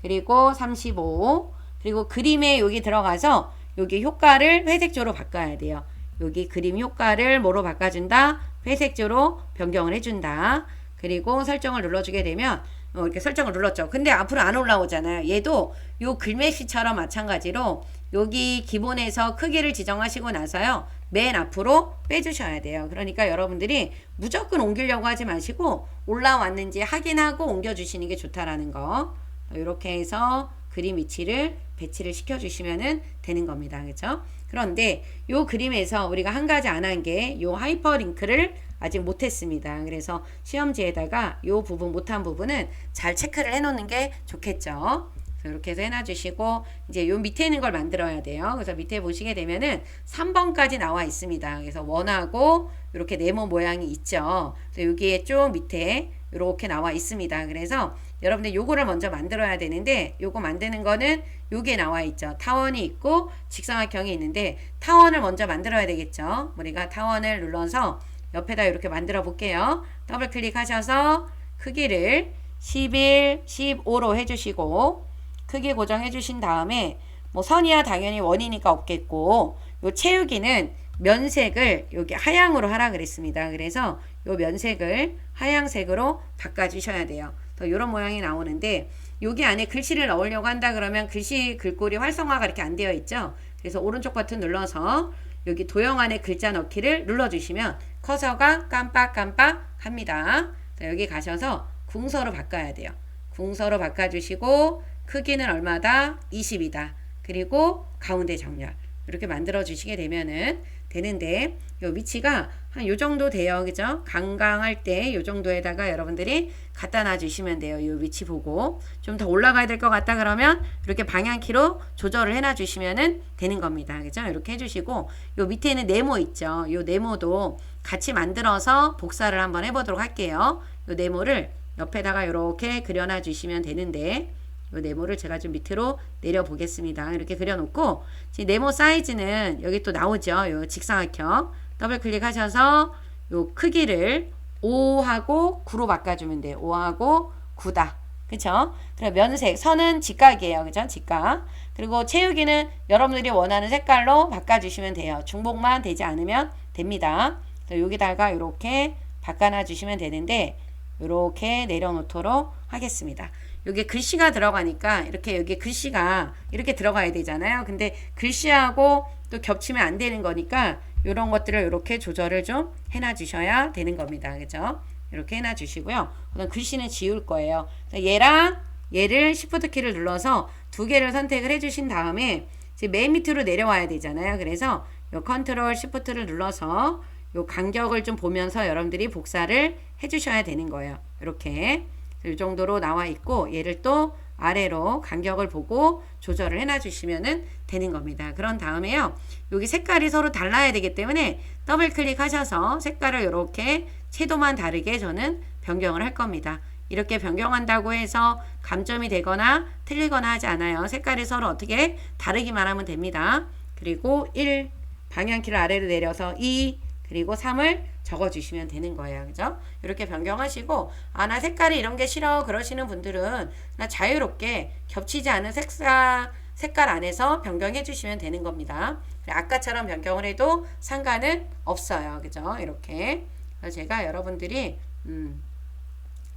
그리고 35 그리고 그림에 여기 들어가서 여기 효과를 회색조로 바꿔야 돼요. 여기 그림 효과를 뭐로 바꿔준다? 회색조로 변경을 해준다. 그리고 설정을 눌러주게 되면 이렇게 설정을 눌렀죠. 근데 앞으로 안 올라오잖아요. 얘도 요 글매시처럼 마찬가지로 여기 기본에서 크기를 지정하시고 나서요. 맨 앞으로 빼주셔야 돼요. 그러니까 여러분들이 무조건 옮기려고 하지 마시고 올라왔는지 확인하고 옮겨주시는 게 좋다라는 거. 이렇게 해서 그림 위치를 배치를 시켜주시면 되는 겁니다. 그렇죠? 그런데 요 그림에서 우리가 한 가지 안 한 게 요 하이퍼링크를 아직 못했습니다. 그래서 시험지에다가 요 부분 못한 부분은 잘 체크를 해놓는 게 좋겠죠. 이렇게 해서 해놔주시고 이제 요 밑에 있는 걸 만들어야 돼요. 그래서 밑에 보시게 되면은 3번까지 나와 있습니다. 그래서 원하고 이렇게 네모 모양이 있죠. 그래서 여기에 쭉 밑에 이렇게 나와 있습니다. 그래서 여러분들 요거를 먼저 만들어야 되는데 요거 만드는 거는 요게 나와 있죠. 타원이 있고 직사각형이 있는데 타원을 먼저 만들어야 되겠죠. 우리가 타원을 눌러서 옆에다 이렇게 만들어 볼게요. 더블 클릭하셔서 크기를 11, 15로 해주시고 크기 고정해 주신 다음에 뭐 선이야 당연히 원이니까 없겠고 요 채우기는 면색을 여기 하향으로 하라 그랬습니다. 그래서 요 면색을 하향색으로 바꿔 주셔야 돼요. 더 요런 모양이 나오는데 여기 안에 글씨를 넣으려고 한다 그러면 글씨 글꼴이 활성화가 이렇게 안 되어 있죠. 그래서 오른쪽 버튼 눌러서 여기 도형 안에 글자 넣기를 눌러주시면 커서가 깜빡깜빡 합니다. 여기 가셔서 궁서로 바꿔야 돼요. 궁서로 바꿔주시고 크기는 얼마다? 20이다. 그리고 가운데 정렬. 이렇게 만들어 주시게 되면은 되는데, 요 위치가 한 요 정도 돼요. 그죠? 강강할 때 요 정도에다가 여러분들이 갖다 놔 주시면 돼요. 요 위치 보고. 좀 더 올라가야 될 것 같다 그러면 이렇게 방향키로 조절을 해놔 주시면은 되는 겁니다. 그죠? 이렇게 해주시고, 요 밑에는 네모 있죠. 요 네모도 같이 만들어서 복사를 한번 해보도록 할게요. 요 네모를 옆에다가 이렇게 그려놔 주시면 되는데, 요 네모를 제가 좀 밑으로 내려 보겠습니다. 이렇게 그려놓고, 지금 네모 사이즈는 여기 또 나오죠. 요 직사각형 더블 클릭하셔서 요 크기를 5하고 9로 바꿔주면 돼요. 5하고 9다. 그쵸? 그럼 면색, 선은 직각이에요. 그죠? 직각. 그리고 채우기는 여러분들이 원하는 색깔로 바꿔주시면 돼요. 중복만 되지 않으면 됩니다. 여기다가 이렇게 바꿔놔 주시면 되는데, 이렇게 내려놓도록 하겠습니다. 여기 글씨가 들어가니까 이렇게 여기 글씨가 이렇게 들어가야 되잖아요. 근데 글씨하고 또 겹치면 안 되는 거니까 이런 것들을 이렇게 조절을 좀 해놔 주셔야 되는 겁니다. 그죠? 이렇게 해놔 주시고요. 그럼 글씨는 지울 거예요. 얘랑 얘를 Shift 키를 눌러서 두 개를 선택을 해 주신 다음에 지금 맨 밑으로 내려와야 되잖아요. 그래서 요 컨트롤 Shift를 눌러서 요 간격을 좀 보면서 여러분들이 복사를 해 주셔야 되는 거예요. 이렇게 이 정도로 나와 있고, 얘를 또 아래로 간격을 보고 조절을 해놔 주시면 되는 겁니다. 그런 다음에요, 여기 색깔이 서로 달라야 되기 때문에 더블 클릭하셔서 색깔을 이렇게 채도만 다르게 저는 변경을 할 겁니다. 이렇게 변경한다고 해서 감점이 되거나 틀리거나 하지 않아요. 색깔이 서로 어떻게 다르기만 하면 됩니다. 그리고 1, 방향키를 아래로 내려서 2, 그리고 3을 적어주시면 되는 거예요. 그죠? 이렇게 변경하시고, 나 색깔이 이런 게 싫어 그러시는 분들은 나 자유롭게 겹치지 않은 색깔 안에서 변경해 주시면 되는 겁니다. 아까처럼 변경을 해도 상관은 없어요. 그죠? 이렇게. 제가 여러분들이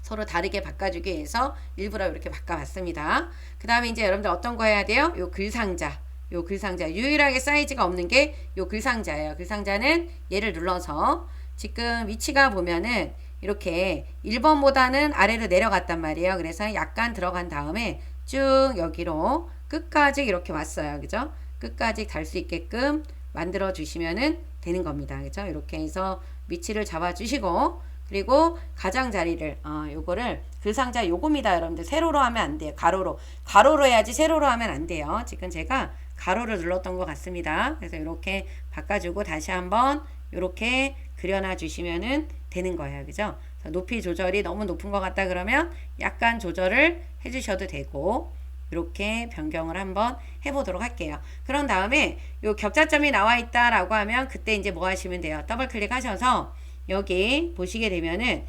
서로 다르게 바꿔주기 위해서 일부러 이렇게 바꿔봤습니다. 그 다음에 이제 여러분들 어떤 거 해야 돼요? 요 글상자. 요 글상자. 유일하게 사이즈가 없는 게 요 글상자예요. 글상자는 얘를 눌러서 지금 위치가 보면은 이렇게 1번보다는 아래로 내려갔단 말이에요. 그래서 약간 들어간 다음에 쭉 여기로 끝까지 이렇게 왔어요. 그죠? 끝까지 달 수 있게끔 만들어 주시면은 되는 겁니다. 그죠? 이렇게 해서 위치를 잡아 주시고, 그리고 가장자리를 요거를 글상자 요겁니다. 여러분들 세로로 하면 안 돼요. 가로로 해야지 세로로 하면 안 돼요. 지금 제가 가로를 눌렀던 것 같습니다. 그래서 이렇게 바꿔주고 다시 한번 이렇게 그려놔 주시면은 되는 거예요. 그죠? 높이 조절이 너무 높은 것 같다 그러면 약간 조절을 해 주셔도 되고, 이렇게 변경을 한번 해보도록 할게요. 그런 다음에 요 격자점이 나와 있다라고 하면 그때 이제 뭐 하시면 돼요? 더블 클릭하셔서 여기 보시게 되면은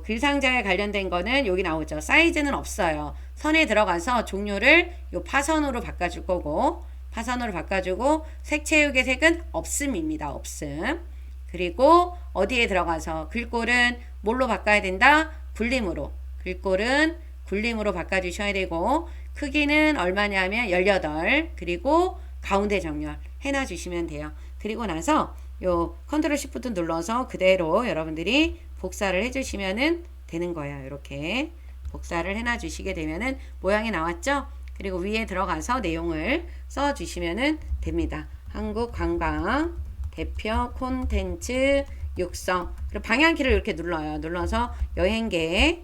글상자에 관련된 거는 여기 나오죠. 사이즈는 없어요. 선에 들어가서 종류를 요 파선으로 바꿔줄 거고, 파선으로 바꿔주고, 색 채우기 색은 없음입니다. 없음. 그리고 어디에 들어가서 글꼴은 뭘로 바꿔야 된다? 굴림으로. 글꼴은 굴림으로 바꿔주셔야 되고, 크기는 얼마냐면 18. 그리고 가운데 정렬 해놔주시면 돼요. 그리고 나서 요 컨트롤 시프트 눌러서 그대로 여러분들이 복사를 해주시면은 되는 거예요. 이렇게 복사를 해놔 주시게 되면은 모양이 나왔죠? 그리고 위에 들어가서 내용을 써 주시면은 됩니다. 한국관광 대표 콘텐츠 육성. 그리고 방향키를 이렇게 눌러요. 눌러서 여행계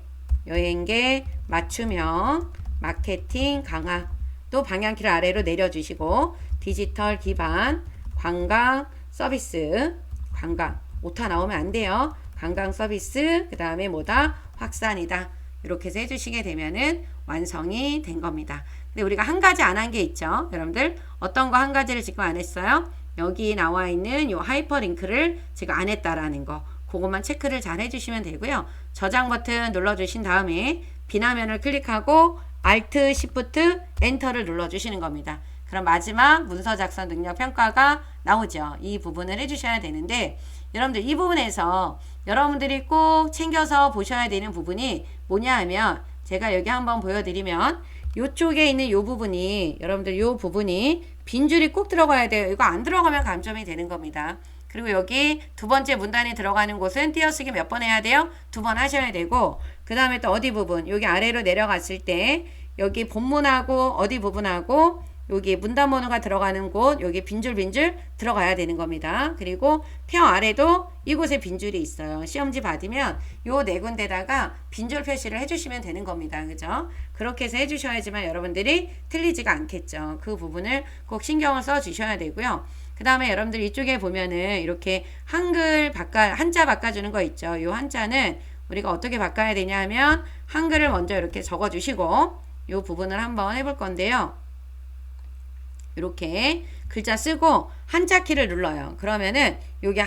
맞춤형 마케팅 강화. 또 방향키를 아래로 내려주시고, 디지털 기반 관광 서비스, 관광 오타 나오면 안 돼요. 관광 서비스, 그 다음에 뭐다? 확산이다. 이렇게 해서 해주시게 되면은 완성이 된 겁니다. 근데 우리가 한 가지 안 한 게 있죠. 여러분들 어떤 거 한 가지를 지금 안 했어요? 여기 나와 있는 요 하이퍼링크를 지금 안 했다라는 거, 그것만 체크를 잘 해주시면 되고요. 저장 버튼 눌러주신 다음에 비나면을 클릭하고 Alt, Shift, Enter를 눌러주시는 겁니다. 그럼 마지막 문서 작성 능력 평가가 나오죠. 이 부분을 해주셔야 되는데, 여러분들 이 부분에서 여러분들이 꼭 챙겨서 보셔야 되는 부분이 뭐냐 하면, 제가 여기 한번 보여드리면 이쪽에 있는 이 부분이, 여러분들 이 부분이 빈줄이 꼭 들어가야 돼요. 이거 안 들어가면 감점이 되는 겁니다. 그리고 여기 두 번째 문단이 들어가는 곳은 띄어쓰기 몇 번 해야 돼요? 2번 하셔야 되고, 그 다음에 또 어디 부분, 여기 아래로 내려갔을 때 여기 본문하고 어디 부분하고 여기 문단번호가 들어가는 곳 여기 빈줄빈줄 들어가야 되는 겁니다. 그리고 표 아래도 이곳에 빈줄이 있어요. 시험지 받으면 요 네 군데다가 빈줄 표시를 해주시면 되는 겁니다. 그죠? 그렇게 해서 해주셔야지만 여러분들이 틀리지가 않겠죠. 그 부분을 꼭 신경을 써 주셔야 되고요. 그 다음에 여러분들 이쪽에 보면은 이렇게 한자 바꿔주는 거 있죠. 요 한자는 우리가 어떻게 바꿔야 되냐 하면 한글을 먼저 이렇게 적어 주시고 요 부분을 한번 해볼 건데요. 이렇게 글자 쓰고 한자 키를 눌러요. 그러면은 여기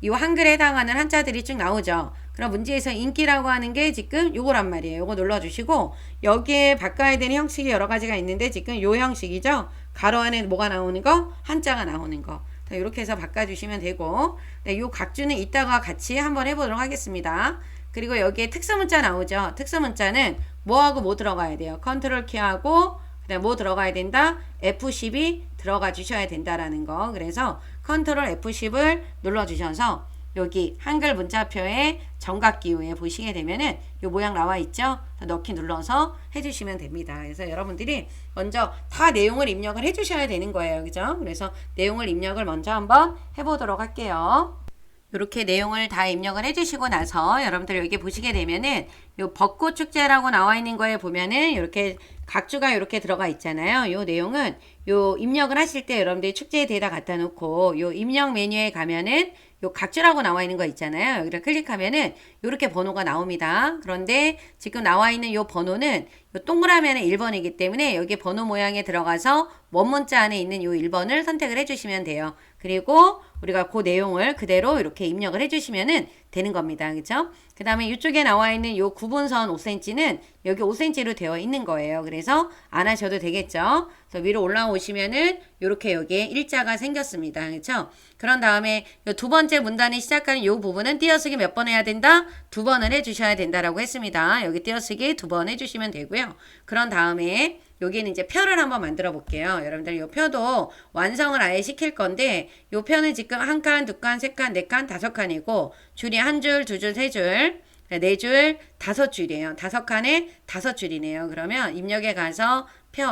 이 한글에 해당하는 한자들이 쭉 나오죠. 그럼 문제에서 인기라고 하는 게 지금 요거란 말이에요. 요거 눌러주시고 여기에 바꿔야 되는 형식이 여러 가지가 있는데 지금 요 형식이죠. 가로 안에 뭐가 나오는 거? 한자가 나오는 거. 이렇게 해서 바꿔주시면 되고 네, 요 각주는 이따가 같이 한번 해보도록 하겠습니다. 그리고 여기에 특수문자 나오죠. 특수문자는 뭐하고 뭐 들어가야 돼요? 컨트롤 키하고 그다음 뭐 들어가야 된다? F10이 들어가 주셔야 된다라는 거. 그래서 컨트롤 F10을 눌러 주셔서 여기 한글 문자표의 정각기호에 보시게 되면은 요 모양 나와 있죠? 넣기 눌러서 해주시면 됩니다. 그래서 여러분들이 먼저 다 내용을 입력을 해주셔야 되는 거예요. 그죠? 그래서 내용을 입력을 먼저 한번 해보도록 할게요. 이렇게 내용을 다 입력을 해주시고 나서 여러분들 여기 보시게 되면은 요 벚꽃 축제라고 나와 있는 거에 보면은 이렇게 각주가 이렇게 들어가 있잖아요. 요 내용은 요 입력을 하실 때 여러분들이 축제에 대다 갖다 놓고 요 입력 메뉴에 가면은 요 각주라고 나와 있는 거 있잖아요. 여기를 클릭하면은 요렇게 번호가 나옵니다. 그런데 지금 나와 있는 요 번호는 요 동그라미 안에 1번이기 때문에 여기 번호 모양에 들어가서 원문자 안에 있는 요 1번을 선택을 해주시면 돼요. 그리고 우리가 그 내용을 그대로 이렇게 입력을 해주시면은 되는 겁니다. 그쵸? 그 다음에 이쪽에 나와 있는 요 구분선 5cm는 여기 5cm로 되어 있는 거예요. 그래서 안 하셔도 되겠죠? 그래서 위로 올라오시면은 요렇게 여기에 일자가 생겼습니다. 그쵸? 그런 다음에 요 두 번째 문단이 시작하는 요 부분은 띄어쓰기 몇 번 해야 된다? 2번을 해주셔야 된다라고 했습니다. 여기 띄어쓰기 2번 해주시면 되고요. 그런 다음에 여기는 이제 표를 한번 만들어 볼게요. 여러분들 이 표도 완성을 아예 시킬 건데 이 표는 지금 한 칸, 두 칸, 세 칸, 네 칸, 다섯 칸이고 줄이 한 줄, 두 줄, 세 줄, 네 줄, 다섯 줄이에요. 다섯 칸에 다섯 줄이네요. 그러면 입력에 가서 표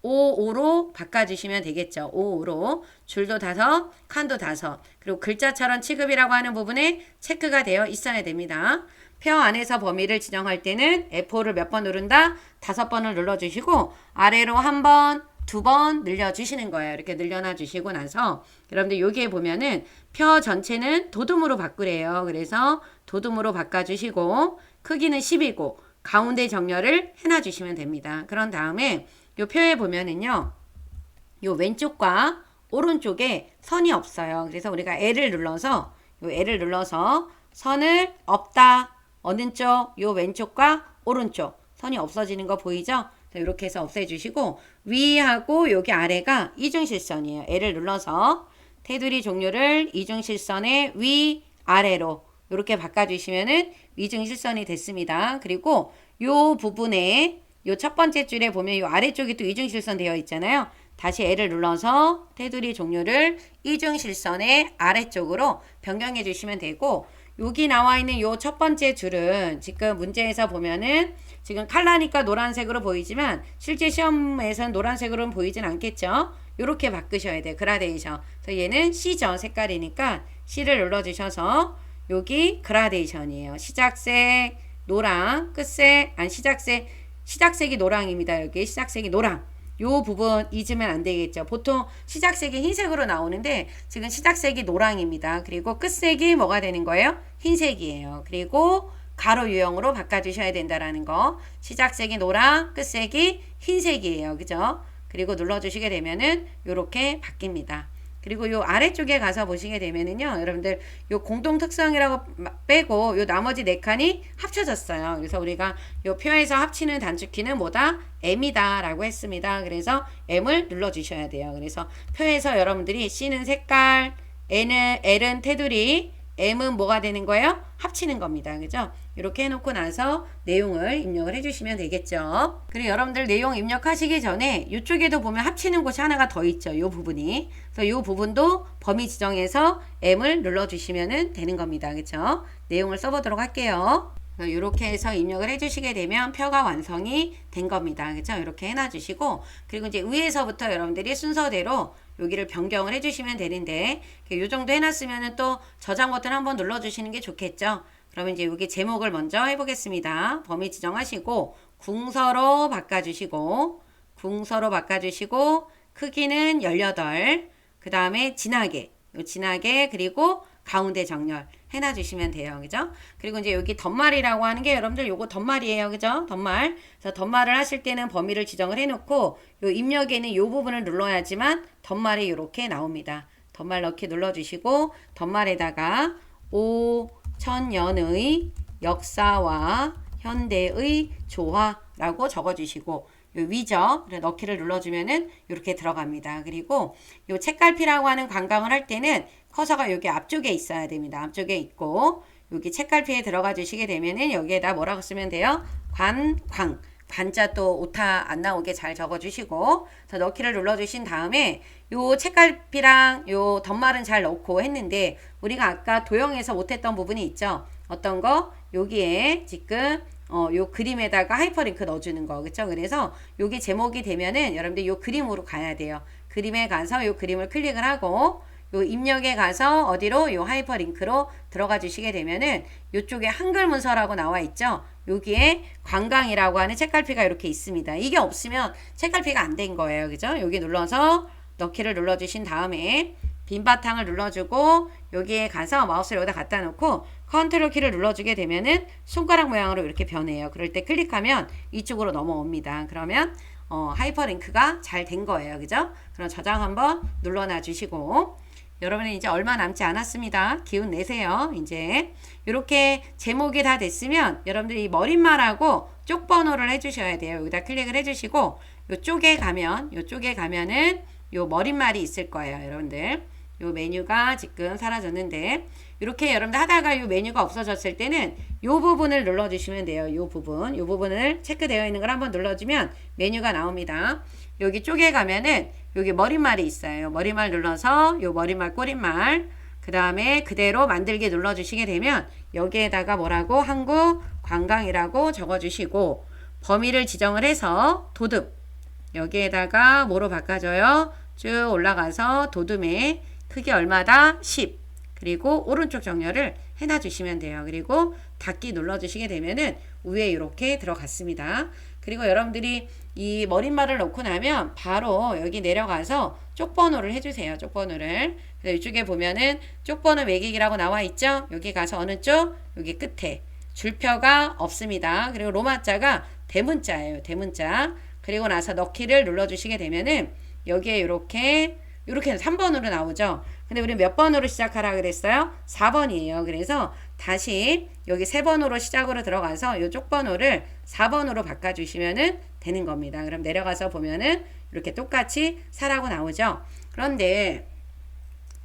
5로 바꿔주시면 되겠죠. 5로 줄도 다섯, 칸도 다섯. 그리고 글자처럼 취급이라고 하는 부분에 체크가 되어 있어야 됩니다. 표 안에서 범위를 지정할 때는 F5를 몇 번 누른다? 5번을 눌러주시고 아래로 한 번, 2번 늘려주시는 거예요. 이렇게 늘려놔 주시고 나서 여러분들 여기에 보면은 표 전체는 도둠으로 바꾸래요. 그래서 도둠으로 바꿔주시고 크기는 10이고 가운데 정렬을 해놔 주시면 됩니다. 그런 다음에 요 표에 보면은요. 요 왼쪽과 오른쪽에 선이 없어요. 그래서 우리가 L을 눌러서 요 L을 눌러서 선을 없다. 어느 쪽? 요 왼쪽과 오른쪽 선이 없어지는 거 보이죠? 이렇게 해서 없애주시고 위하고 여기 아래가 이중실선이에요. L을 눌러서 테두리 종류를 이중실선의 위 아래로 이렇게 바꿔주시면은 이중실선이 됐습니다. 그리고 요 부분에 요 첫 번째 줄에 보면 요 아래쪽이 또 이중실선 되어 있잖아요. 다시 L을 눌러서 테두리 종류를 이중실선의 아래쪽으로 변경해 주시면 되고 여기 나와 있는 요 첫 번째 줄은 지금 문제에서 보면은 지금 칼라니까 노란색으로 보이지만 실제 시험에서는 노란색으로는 보이진 않겠죠. 요렇게 바꾸셔야 돼요. 그라데이션. 그래서 얘는 C죠. 색깔이니까 C를 눌러주셔서 여기 그라데이션이에요. 시작색 노랑, 끝색, 시작색이 노랑입니다. 여기 시작색이 노랑. 요 부분 잊으면 안 되겠죠. 보통 시작색이 흰색으로 나오는데 지금 시작색이 노랑입니다. 그리고 끝색이 뭐가 되는 거예요? 흰색이에요. 그리고 가로 유형으로 바꿔주셔야 된다라는 거. 시작색이 노랑, 끝색이 흰색이에요. 그죠? 그리고 눌러주시게 되면은 요렇게 바뀝니다. 그리고 요 아래쪽에 가서 보시게 되면은요, 여러분들 요 공동 특성이라고 빼고 요 나머지 네 칸이 합쳐졌어요. 그래서 우리가 요 표에서 합치는 단축키는 뭐다? M이다 라고 했습니다. 그래서 M을 눌러주셔야 돼요. 그래서 표에서 여러분들이 C는 색깔, L은 테두리, M은 뭐가 되는 거예요? 합치는 겁니다. 그죠? 이렇게 해놓고 나서 내용을 입력을 해주시면 되겠죠. 그리고 여러분들 내용 입력하시기 전에 이쪽에도 보면 합치는 곳이 하나가 더 있죠. 이 부분이. 그래서 이 부분도 범위 지정해서 M을 눌러주시면 되는 겁니다. 그쵸? 내용을 써보도록 할게요. 이렇게 해서 입력을 해주시게 되면 표가 완성이 된 겁니다. 그렇죠? 이렇게 해놔주시고 그리고 이제 위에서부터 여러분들이 순서대로 여기를 변경을 해주시면 되는데 이 정도 해놨으면 또 저장 버튼 한번 눌러주시는 게 좋겠죠. 그러면 이제 여기 제목을 먼저 해보겠습니다. 범위 지정하시고 궁서로 바꿔주시고 크기는 18 그 다음에 진하게 그리고 가운데 정렬 해놔주시면 돼요. 그죠? 그리고 이제 여기 덧말이라고 하는 게 여러분들 요거 덧말이에요. 그죠? 덧말. 그래서 덧말을 하실 때는 범위를 지정을 해놓고 요 입력에는 요 부분을 눌러야지만 덧말이 이렇게 나옵니다. 덧말 넣기 눌러주시고 덧말에다가 5000년의 역사와 현대의 조화라고 적어주시고 요 위죠. 넣기를 눌러주면은 이렇게 들어갑니다. 그리고 요 책갈피라고 하는 관광을 할 때는 커서가 여기 앞쪽에 있어야 됩니다. 앞쪽에 있고 여기 책갈피에 들어가 주시게 되면은 여기에다 뭐라고 쓰면 돼요? 관광. 관자 또 오타 안 나오게 잘 적어 주시고 그래서 넣기를 눌러 주신 다음에 요 책갈피랑 요 덧말은 잘 넣고 했는데 우리가 아까 도형에서 못했던 부분이 있죠. 어떤 거? 여기에 지금 요 그림에다가 하이퍼링크 넣어주는 거, 그쵸? 그래서 요게 제목이 되면은 여러분들 요 그림으로 가야 돼요. 그림에 가서 요 그림을 클릭을 하고 요 입력에 가서 어디로? 요 하이퍼링크로 들어가 주시게 되면은 요쪽에 한글 문서라고 나와 있죠? 여기에 관광이라고 하는 책갈피가 이렇게 있습니다. 이게 없으면 책갈피가 안 된 거예요. 그죠? 여기 눌러서 넣기를 눌러주신 다음에 빈 바탕을 눌러주고 여기에 가서 마우스를 여기다 갖다 놓고 컨트롤 키를 눌러주게 되면은 손가락 모양으로 이렇게 변해요. 그럴 때 클릭하면 이쪽으로 넘어옵니다. 그러면 하이퍼링크가 잘 된 거예요. 그죠? 그럼 저장 한번 눌러놔 주시고 여러분이 이제 얼마 남지 않았습니다. 기운 내세요. 이제 이렇게 제목이 다 됐으면 여러분들이 이 머릿말하고 쪽 번호를 해주셔야 돼요. 여기다 클릭을 해주시고 요쪽에 가면은 요 머릿말이 있을 거예요. 여러분들 요 메뉴가 지금 사라졌는데 이렇게 여러분들 하다가 요 메뉴가 없어졌을 때는 요 부분을 눌러주시면 돼요. 요 부분을 체크되어 있는 걸 한번 눌러주면 메뉴가 나옵니다. 여기 쪽에 가면은 여기 머릿말이 있어요. 머릿말 눌러서 요 머릿말 꼬릿말 그 다음에 그대로 만들기 눌러주시게 되면 여기에다가 뭐라고 한국 관광이라고 적어주시고 범위를 지정을 해서 도듬 여기에다가 뭐로 바꿔줘요? 쭉 올라가서 도둠의 크기 얼마다? 10 그리고 오른쪽 정렬을 해놔 주시면 돼요. 그리고 닫기 눌러주시게 되면은 위에 이렇게 들어갔습니다. 그리고 여러분들이 이 머릿말을 넣고 나면 바로 여기 내려가서 쪽번호를 해주세요. 쪽번호를. 그래서 이쪽에 보면은 쪽번호 매기기라고 나와 있죠? 여기 가서 어느 쪽? 여기 끝에. 줄표가 없습니다. 그리고 로마자가 대문자예요. 대문자. 그리고 나서 넣기를 눌러주시게 되면은 여기에 이렇게 3번으로 나오죠. 근데 우리 몇 번으로 시작하라 그랬어요? 4번이에요. 그래서 다시 여기 3번으로 시작으로 들어가서 이 쪽번호를 4번으로 바꿔주시면은 되는 겁니다. 그럼 내려가서 보면은 이렇게 똑같이 4라고 나오죠. 그런데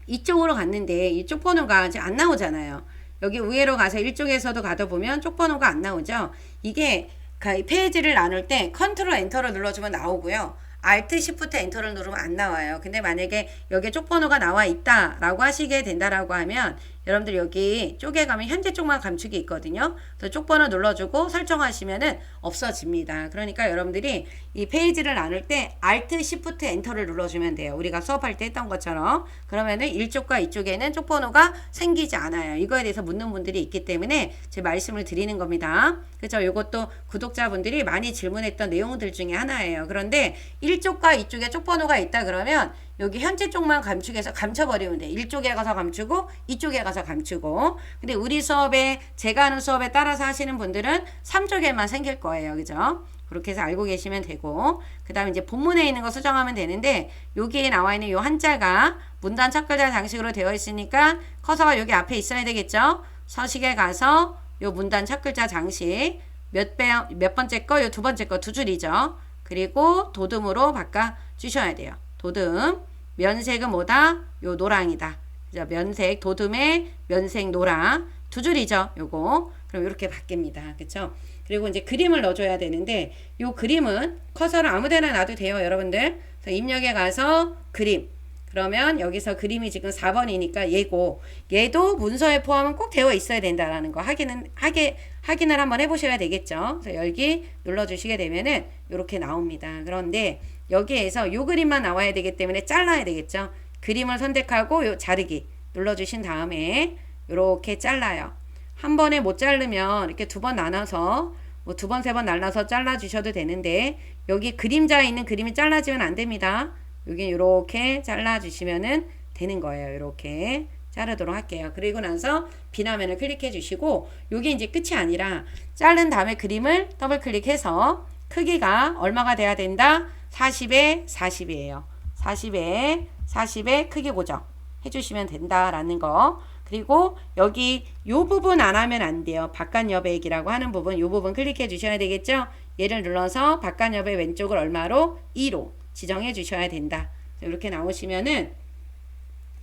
이쪽으로 갔는데 이 쪽번호가 이제 안 나오잖아요. 여기 위로 가서 이쪽에서도 가다 보면 쪽번호가 안 나오죠. 이게 페이지를 나눌 때 컨트롤 엔터를 눌러주면 나오고요. Alt Shift 엔터를 누르면 안 나와요. 근데 만약에 여기에 쪽번호가 나와 있다 라고 하시게 된다라고 하면 여러분들 여기 쪽에 가면 현재 쪽만 감축이 있거든요. 그래서 쪽번호 눌러주고 설정하시면은 없어집니다. 그러니까 여러분들이 이 페이지를 나눌 때 Alt Shift 엔터를 눌러주면 돼요. 우리가 수업할 때 했던 것처럼. 그러면은 이쪽과 이쪽에는 쪽번호가 생기지 않아요. 이거에 대해서 묻는 분들이 있기 때문에 제 말씀을 드리는 겁니다. 그렇죠? 이것도 구독자분들이 많이 질문했던 내용들 중에 하나예요. 그런데 이쪽과 이쪽에 쪽번호가 있다 그러면 여기 현재 쪽만 감축해서 감춰버리면 돼. 이쪽에 가서 감추고 이쪽에 가서 감추고. 근데 우리 수업에 제가 하는 수업에 따라서 하시는 분들은 3쪽에만 생길 거예요. 그죠? 그렇게 해서 알고 계시면 되고 그 다음에 이제 본문에 있는 거 수정하면 되는데 여기에 나와 있는 요 한자가 문단 첫 글자 장식으로 되어 있으니까 커서가 여기 앞에 있어야 되겠죠? 서식에 가서 요 문단 첫 글자 장식 몇 번째 거? 요 두 번째 거 두 줄이죠. 그리고 도듬으로 바꿔 주셔야 돼요. 도듬 면색은 뭐다? 요 노랑이다. 그죠? 면색 도듬의 면색 노랑 두 줄이죠. 요거 그럼 이렇게 바뀝니다. 그쵸? 그리고 이제 그림을 넣어줘야 되는데 요 그림은 커서를 아무데나 놔도 돼요. 여러분들. 그래서 입력에 가서 그림 그러면 여기서 그림이 지금 4번이니까 얘고, 얘도 문서에 포함은 꼭 되어 있어야 된다라는 거 확인을 한번 해보셔야 되겠죠. 그래서 열기 눌러주시게 되면은 이렇게 나옵니다. 그런데 여기에서 요 그림만 나와야 되기 때문에 잘라야 되겠죠. 그림을 선택하고 요 자르기 눌러주신 다음에 이렇게 잘라요. 한 번에 못 자르면 이렇게 두 번 나눠서 뭐 두 번, 세 번 날라서 잘라 주셔도 되는데, 여기 그림자에 있는 그림이 잘라지면 안 됩니다. 여기 이렇게 잘라 주시면은 되는 거예요. 이렇게 자르도록 할게요. 그리고 나서 비나면을 클릭해 주시고, 요게 이제 끝이 아니라 자른 다음에 그림을 더블 클릭해서 크기가 얼마가 돼야 된다? 40에 40이에요. 40에 크기 고정 해주시면 된다라는 거. 그리고 여기 요 부분 안 하면 안 돼요. 바깥 여백이라고 하는 부분, 요 부분 클릭해 주셔야 되겠죠. 얘를 눌러서 바깥 여백 왼쪽을 얼마로? 2로 지정해 주셔야 된다. 이렇게 나오시면은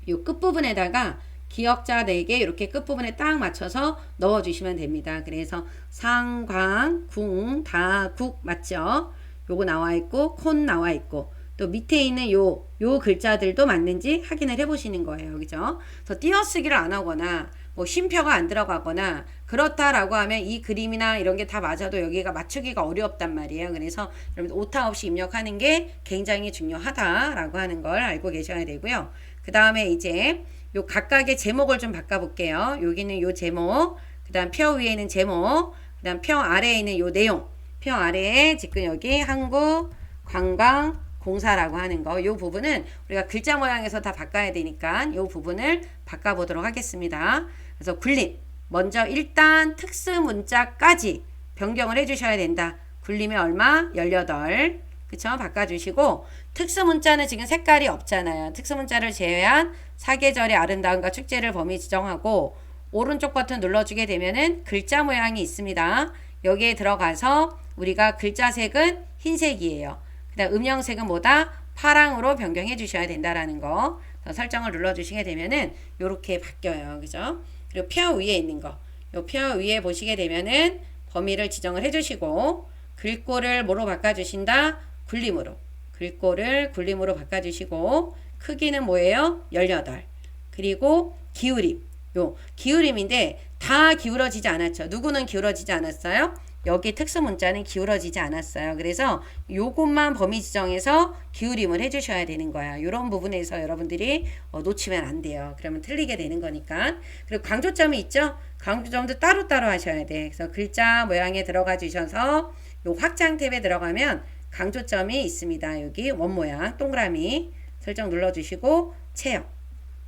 요 끝부분에다가 기역자 4개 이렇게 끝부분에 딱 맞춰서 넣어 주시면 됩니다. 그래서 상광, 궁, 다, 국 맞죠? 요거 나와 있고 콘 나와 있고, 또 밑에 있는 요 글자들도 맞는지 확인을 해 보시는 거예요. 그죠? 그래서 띄어쓰기를 안 하거나 뭐 쉼표가 안 들어가거나 그렇다라고 하면 이 그림이나 이런 게 다 맞아도 여기가 맞추기가 어렵단 말이에요. 그래서 여러분 오타 없이 입력하는 게 굉장히 중요하다라고 하는 걸 알고 계셔야 되고요. 그 다음에 이제 요 각각의 제목을 좀 바꿔볼게요. 여기는 요 제목, 그 다음 표 위에 있는 제목, 그 다음 표 아래에 있는 요 내용, 표 아래에 지금 여기 한국관광공사라고 하는 거, 요 부분은 우리가 글자 모양에서 다 바꿔야 되니까 요 부분을 바꿔보도록 하겠습니다. 그래서 굴림, 먼저 일단 특수 문자까지 변경을 해주셔야 된다. 굴림이 얼마? 18. 그쵸? 바꿔주시고, 특수 문자는 지금 색깔이 없잖아요. 특수 문자를 제외한 사계절의 아름다움과 축제를 범위 지정하고, 오른쪽 버튼 눌러주게 되면은 글자 모양이 있습니다. 여기에 들어가서 우리가 글자 색은 흰색이에요. 그 다음 음영색은 뭐다? 파랑으로 변경해 주셔야 된다라는 거. 설정을 눌러주시게 되면은 요렇게 바뀌어요. 그죠? 그리고 표 위에 있는 거. 요 표 위에 보시게 되면은 범위를 지정을 해주시고, 글꼴을 뭐로 바꿔주신다? 굴림으로. 글꼴을 굴림으로 바꿔주시고, 크기는 뭐예요? 18. 그리고 기울임. 요 기울임인데 다 기울어지지 않았죠. 누구는 기울어지지 않았어요? 여기 특수 문자는 기울어지지 않았어요. 그래서 요것만 범위 지정해서 기울임을 해주셔야 되는 거야. 이런 부분에서 여러분들이 놓치면 안 돼요. 그러면 틀리게 되는 거니까. 그리고 강조점이 있죠? 강조점도 따로따로 하셔야 돼. 그래서 글자 모양에 들어가 주셔서 요 확장 탭에 들어가면 강조점이 있습니다. 여기 원 모양 동그라미 설정 눌러주시고 체형,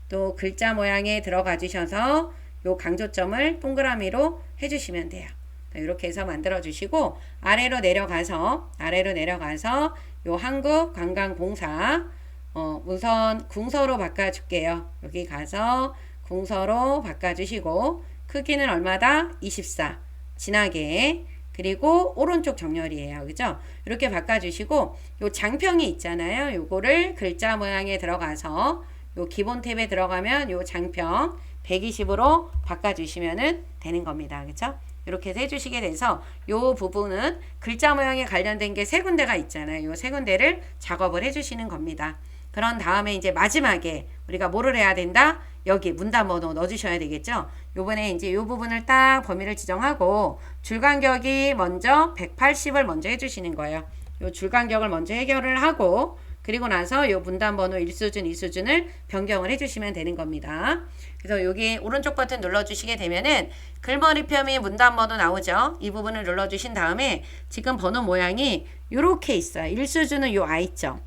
또 글자 모양에 들어가 주셔서 요 강조점을 동그라미로 해주시면 돼요. 이렇게 해서 만들어 주시고, 아래로 내려가서 요 한국관광공사 우선 궁서로 바꿔 줄게요. 여기 가서 궁서로 바꿔 주시고, 크기는 얼마다? 24. 진하게. 그리고 오른쪽 정렬이에요. 그죠? 이렇게 바꿔 주시고, 요 장평이 있잖아요. 요거를 글자 모양에 들어가서 요 기본 탭에 들어가면 요 장평 120으로 바꿔주시면 되는 겁니다. 그쵸? 이렇게 해서 해주시게 돼서 요 부분은 글자 모양에 관련된 게 세 군데가 있잖아요. 요 세 군데를 작업을 해주시는 겁니다. 그런 다음에 이제 마지막에 우리가 뭐를 해야 된다? 여기 문단 번호 넣어주셔야 되겠죠? 요번에 이제 요 부분을 딱 범위를 지정하고 줄간격이 먼저 180을 먼저 해주시는 거예요. 요 줄간격을 먼저 해결을 하고, 그리고 나서 요 문단 번호 1수준, 2수준을 변경을 해주시면 되는 겁니다. 그래서 여기 오른쪽 버튼 눌러주시게 되면은 글머리표미 문단 번호 나오죠. 이 부분을 눌러주신 다음에 지금 번호 모양이 요렇게 있어요. 1수준은 요 I점.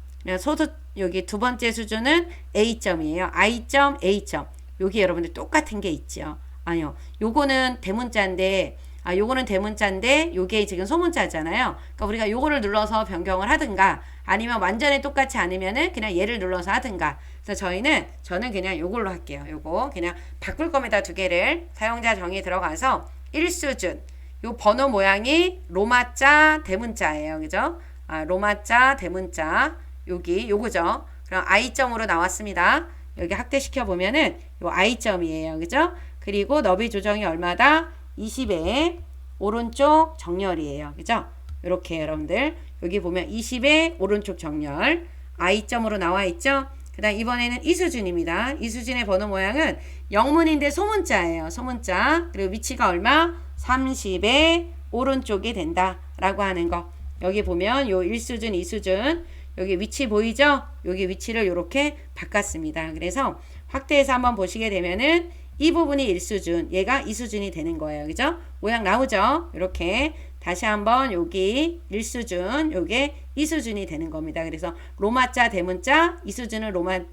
여기 두 번째 수준은 A점이에요. I.A.점. 여기 여러분들 똑같은 게 있죠. 아니요. 요거는 대문자인데, 요거는 대문자인데 요게 지금 소문자잖아요. 그러니까 우리가 요거를 눌러서 변경을 하든가, 아니면 완전히 똑같지 않으면은 그냥 얘를 눌러서 하든가. 그래서 저는 그냥 요걸로 할게요. 요거 그냥 바꿀 겁니다. 두 개를. 사용자 정의 들어가서 1수준. 요 번호 모양이 로마자 대문자예요. 그죠? 로마자 대문자. 여기 요거죠. 그럼 I점으로 나왔습니다. 여기 확대시켜 보면은 요 I점이에요. 그죠? 그리고 너비 조정이 얼마다? 20에 오른쪽 정렬이에요. 그죠? 이렇게 여러분들 여기 보면 20에 오른쪽 정렬 I점으로 나와 있죠? 그 다음 이번에는 이수준입니다. 이수준의 번호 모양은 영문인데 소문자예요. 소문자. 그리고 위치가 얼마? 30의 오른쪽이 된다 라고 하는 거. 여기 보면 요 1수준, 2수준 여기 위치 보이죠? 여기 위치를 이렇게 바꿨습니다. 그래서 확대해서 한번 보시게 되면은 이 부분이 1수준, 얘가 2수준이 되는 거예요. 그죠? 모양 나오죠? 이렇게 다시 한번 여기 1수준, 요게 2수준이 되는 겁니다. 그래서 로마자, 대문자, 2수준은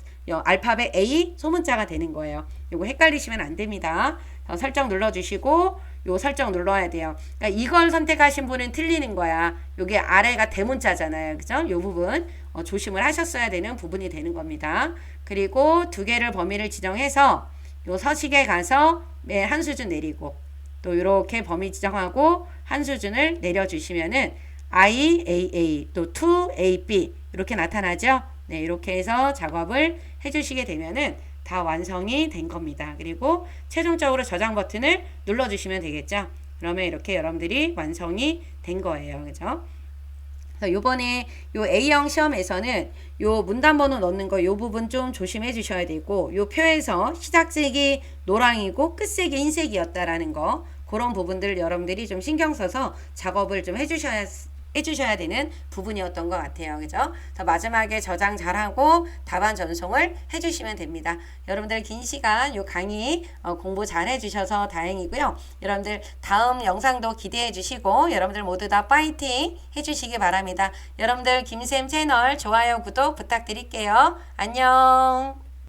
알파벳 A, 소문자가 되는 거예요. 요거 헷갈리시면 안 됩니다. 설정 눌러주시고 요 설정 눌러야 돼요. 그러니까 이걸 선택하신 분은 틀리는 거야. 요게 아래가 대문자잖아요. 그죠? 요 부분 조심을 하셨어야 되는 부분이 되는 겁니다. 그리고 두 개를 범위를 지정해서 요 서식에 가서 맨 한 수준 내리고 또 이렇게 범위 지정하고 한 수준을 내려주시면은 IAA 또 2AB 이렇게 나타나죠. 네, 이렇게 해서 작업을 해주시게 되면은 다 완성이 된 겁니다. 그리고 최종적으로 저장 버튼을 눌러주시면 되겠죠. 그러면 이렇게 여러분들이 완성이 된 거예요. 그죠? 요번에 요 A형 시험에서는 요 문단번호 넣는 거 요 부분 좀 조심해 주셔야 되고 요 표에서 시작색이 노랑이고 끝색이 흰색이었다라는 거 그런 부분들 여러분들이 좀 신경 써서 작업을 좀 해주셔야 되는 부분이었던 것 같아요. 그죠? 더 마지막에 저장 잘하고 답안 전송을 해주시면 됩니다. 여러분들 긴 시간 요 강의 공부 잘 해주셔서 다행이고요. 여러분들 다음 영상도 기대해 주시고 여러분들 모두 다 파이팅 해주시기 바랍니다. 여러분들 김쌤 채널 좋아요 구독 부탁드릴게요. 안녕.